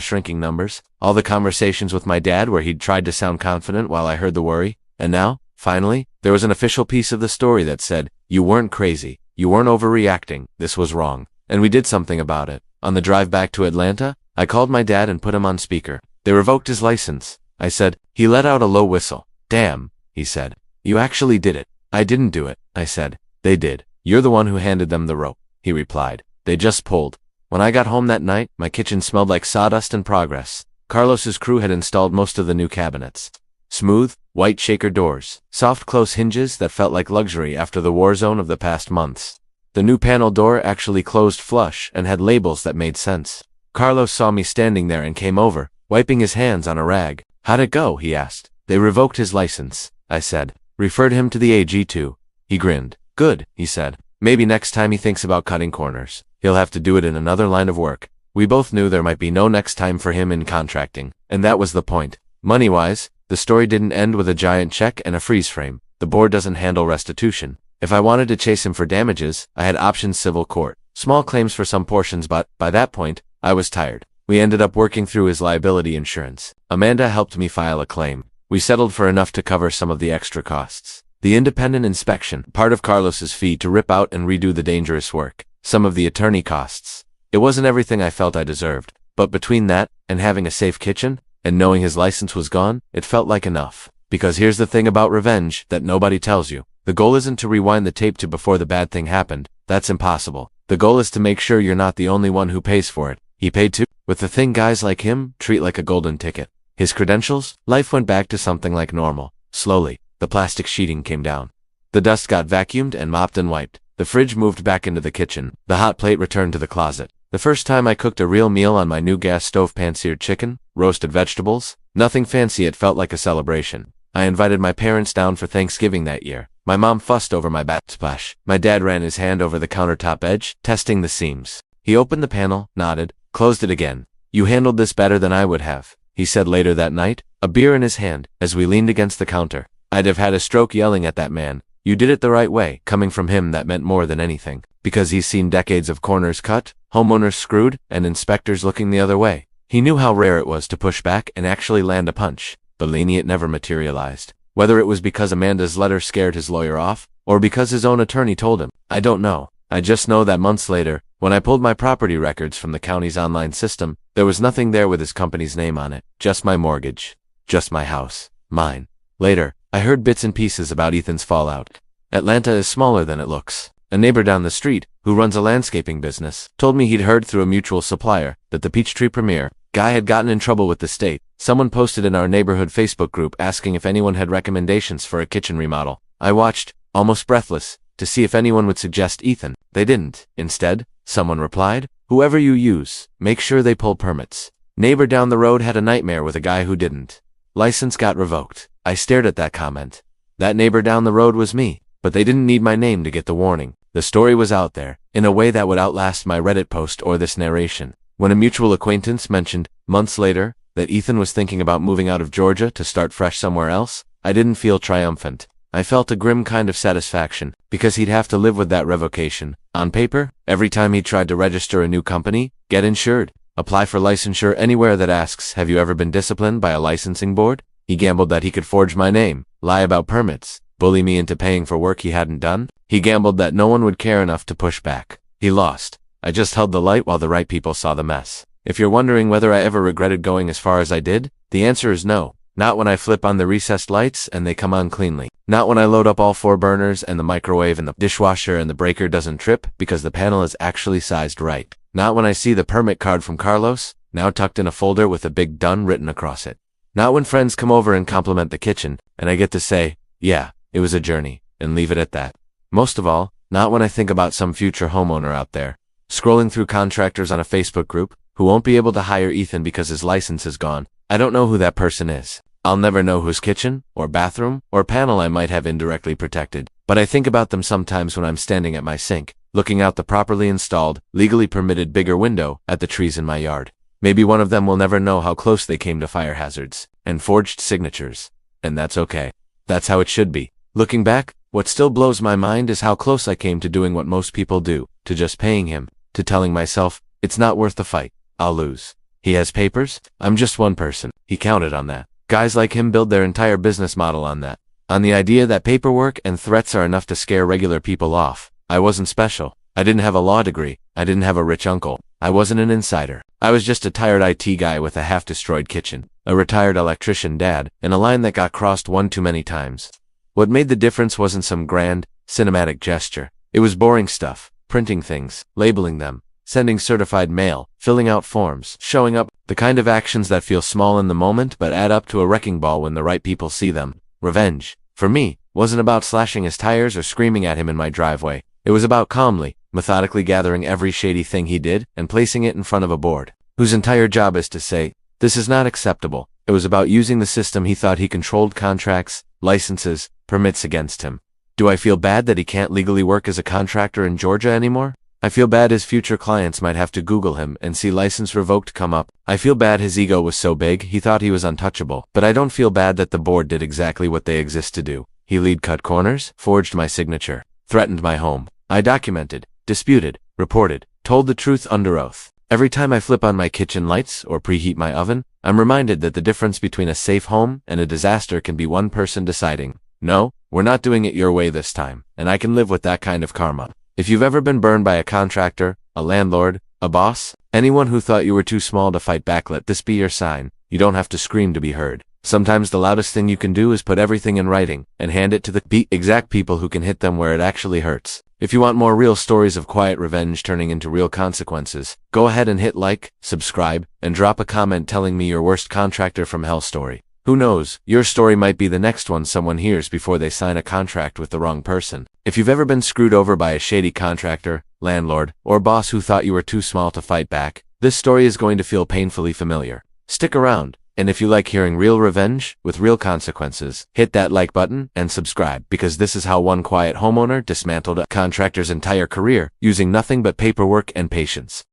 shrinking numbers. All the conversations with my dad where he'd tried to sound confident while I heard the worry. And now, finally, there was an official piece of the story that said, "You weren't crazy. You weren't overreacting. This was wrong. And we did something about it." On the drive back to Atlanta, I called my dad and put him on speaker. "They revoked his license," I said. He let out a low whistle. "Damn," he said. "You actually did it." "I didn't do it," I said. "They did. You're the one who handed them the rope," he replied. "They just pulled." When I got home that night, my kitchen smelled like sawdust and progress. Carlos's crew had installed most of the new cabinets. Smooth, white shaker doors, soft close hinges that felt like luxury after the war zone of the past months. The new panel door actually closed flush and had labels that made sense. Carlos saw me standing there and came over, wiping his hands on a rag. "How'd it go?" he asked. "They revoked his license," I said. "Referred him to the AG too." He grinned. "Good," he said. "Maybe next time he thinks about cutting corners, he'll have to do it in another line of work." We both knew there might be no next time for him in contracting, and that was the point. Money-wise, the story didn't end with a giant check and a freeze frame. The board doesn't handle restitution. If I wanted to chase him for damages, I had options: civil court, small claims for some portions, but by that point, I was tired. We ended up working through his liability insurance. Amanda helped me file a claim. We settled for enough to cover some of the extra costs. The independent inspection, part of Carlos's fee to rip out and redo the dangerous work, some of the attorney costs. It wasn't everything I felt I deserved, but between that, and having a safe kitchen, and knowing his license was gone, it felt like enough. Because here's the thing about revenge that nobody tells you. The goal isn't to rewind the tape to before the bad thing happened. That's impossible. The goal is to make sure you're not the only one who pays for it. He paid too. With the thing guys like him treat like a golden ticket. His credentials, life went back to something like normal. Slowly, the plastic sheeting came down. The dust got vacuumed and mopped and wiped. The fridge moved back into the kitchen. The hot plate returned to the closet. The first time I cooked a real meal on my new gas stove, pan-seared chicken, roasted vegetables. Nothing fancy, it felt like a celebration. I invited my parents down for Thanksgiving that year. My mom fussed over my backsplash. My dad ran his hand over the countertop edge, testing the seams. He opened the panel, nodded, closed it again. "You handled this better than I would have," he said later that night, a beer in his hand, as we leaned against the counter. I'd have had a stroke yelling at that man. "You did it the right way." Coming from him, that meant more than anything. Because he's seen decades of corners cut, homeowners screwed, and inspectors looking the other way. He knew how rare it was to push back and actually land a punch. But lenient never materialized. Whether it was because Amanda's letter scared his lawyer off, or because his own attorney told him, I don't know. I just know that months later, when I pulled my property records from the county's online system, there was nothing there with his company's name on it. Just my mortgage. Just my house. Mine. Later, I heard bits and pieces about Ethan's fallout. Atlanta is smaller than it looks. A neighbor down the street, who runs a landscaping business, told me he'd heard through a mutual supplier that the Peachtree Premier guy had gotten in trouble with the state. Someone posted in our neighborhood Facebook group asking if anyone had recommendations for a kitchen remodel. I watched, almost breathless, to see if anyone would suggest Ethan. They didn't. Instead, someone replied, "Whoever you use, make sure they pull permits." Neighbor down the road had a nightmare with a guy who didn't. License got revoked. I stared at that comment. That neighbor down the road was me, but they didn't need my name to get the warning. The story was out there, in a way that would outlast my Reddit post or this narration. When a mutual acquaintance mentioned, months later, that Ethan was thinking about moving out of Georgia to start fresh somewhere else, I didn't feel triumphant. I felt a grim kind of satisfaction, because he'd have to live with that revocation. On paper, every time he tried to register a new company, get insured, apply for licensure anywhere that asks, "Have you ever been disciplined by a licensing board?" He gambled that he could forge my name, lie about permits, bully me into paying for work he hadn't done. He gambled that no one would care enough to push back. He lost. I just held the light while the right people saw the mess. If you're wondering whether I ever regretted going as far as I did, the answer is no. Not when I flip on the recessed lights and they come on cleanly. Not when I load up all 4 burners and the microwave and the dishwasher and the breaker doesn't trip because the panel is actually sized right. Not when I see the permit card from Carlos, now tucked in a folder with a big "done" written across it. Not when friends come over and compliment the kitchen, and I get to say, "Yeah, it was a journey," and leave it at that. Most of all, not when I think about some future homeowner out there, scrolling through contractors on a Facebook group, who won't be able to hire Ethan because his license is gone. I don't know who that person is. I'll never know whose kitchen, or bathroom, or panel I might have indirectly protected. But I think about them sometimes when I'm standing at my sink, looking out the properly installed, legally permitted bigger window at the trees in my yard. Maybe one of them will never know how close they came to fire hazards, and forged signatures. And that's okay. That's how it should be. Looking back, what still blows my mind is how close I came to doing what most people do, to just paying him, to telling myself, It's not worth the fight. I'll lose. He has papers? I'm just one person. He counted on that. Guys like him build their entire business model on that. On the idea that paperwork and threats are enough to scare regular people off. I wasn't special. I didn't have a law degree. I didn't have a rich uncle. I wasn't an insider. I was just a tired IT guy with a half-destroyed kitchen, a retired electrician dad, and a line that got crossed one too many times. What made the difference wasn't some grand, cinematic gesture. It was boring stuff. Printing things, labeling them, sending certified mail, filling out forms, showing up, the kind of actions that feel small in the moment but add up to a wrecking ball when the right people see them. Revenge, for me, wasn't about slashing his tires or screaming at him in my driveway. It was about calmly, methodically gathering every shady thing he did and placing it in front of a board, whose entire job is to say, "This is not acceptable." It was about using the system he thought he controlled contracts, licenses, permits against him. Do I feel bad that he can't legally work as a contractor in Georgia anymore? I feel bad his future clients might have to Google him and see license revoked come up. I feel bad his ego was so big he thought he was untouchable. But I don't feel bad that the board did exactly what they exist to do. He lead cut corners, forged my signature, threatened my home. I documented, disputed, reported, told the truth under oath. Every time I flip on my kitchen lights or preheat my oven, I'm reminded that the difference between a safe home and a disaster can be one person deciding, "No, we're not doing it your way this time," and I can live with that kind of karma. If you've ever been burned by a contractor, a landlord, a boss, anyone who thought you were too small to fight back, let this be your sign. You don't have to scream to be heard. Sometimes the loudest thing you can do is put everything in writing and hand it to the exact people who can hit them where it actually hurts. If you want more real stories of quiet revenge turning into real consequences, go ahead and hit like, subscribe, and drop a comment telling me your worst contractor from hell story. Who knows, your story might be the next one someone hears before they sign a contract with the wrong person. If you've ever been screwed over by a shady contractor, landlord, or boss who thought you were too small to fight back, this story is going to feel painfully familiar. Stick around, and if you like hearing real revenge, with real consequences, hit that like button and subscribe, because this is how one quiet homeowner dismantled a contractor's entire career, using nothing but paperwork and patience.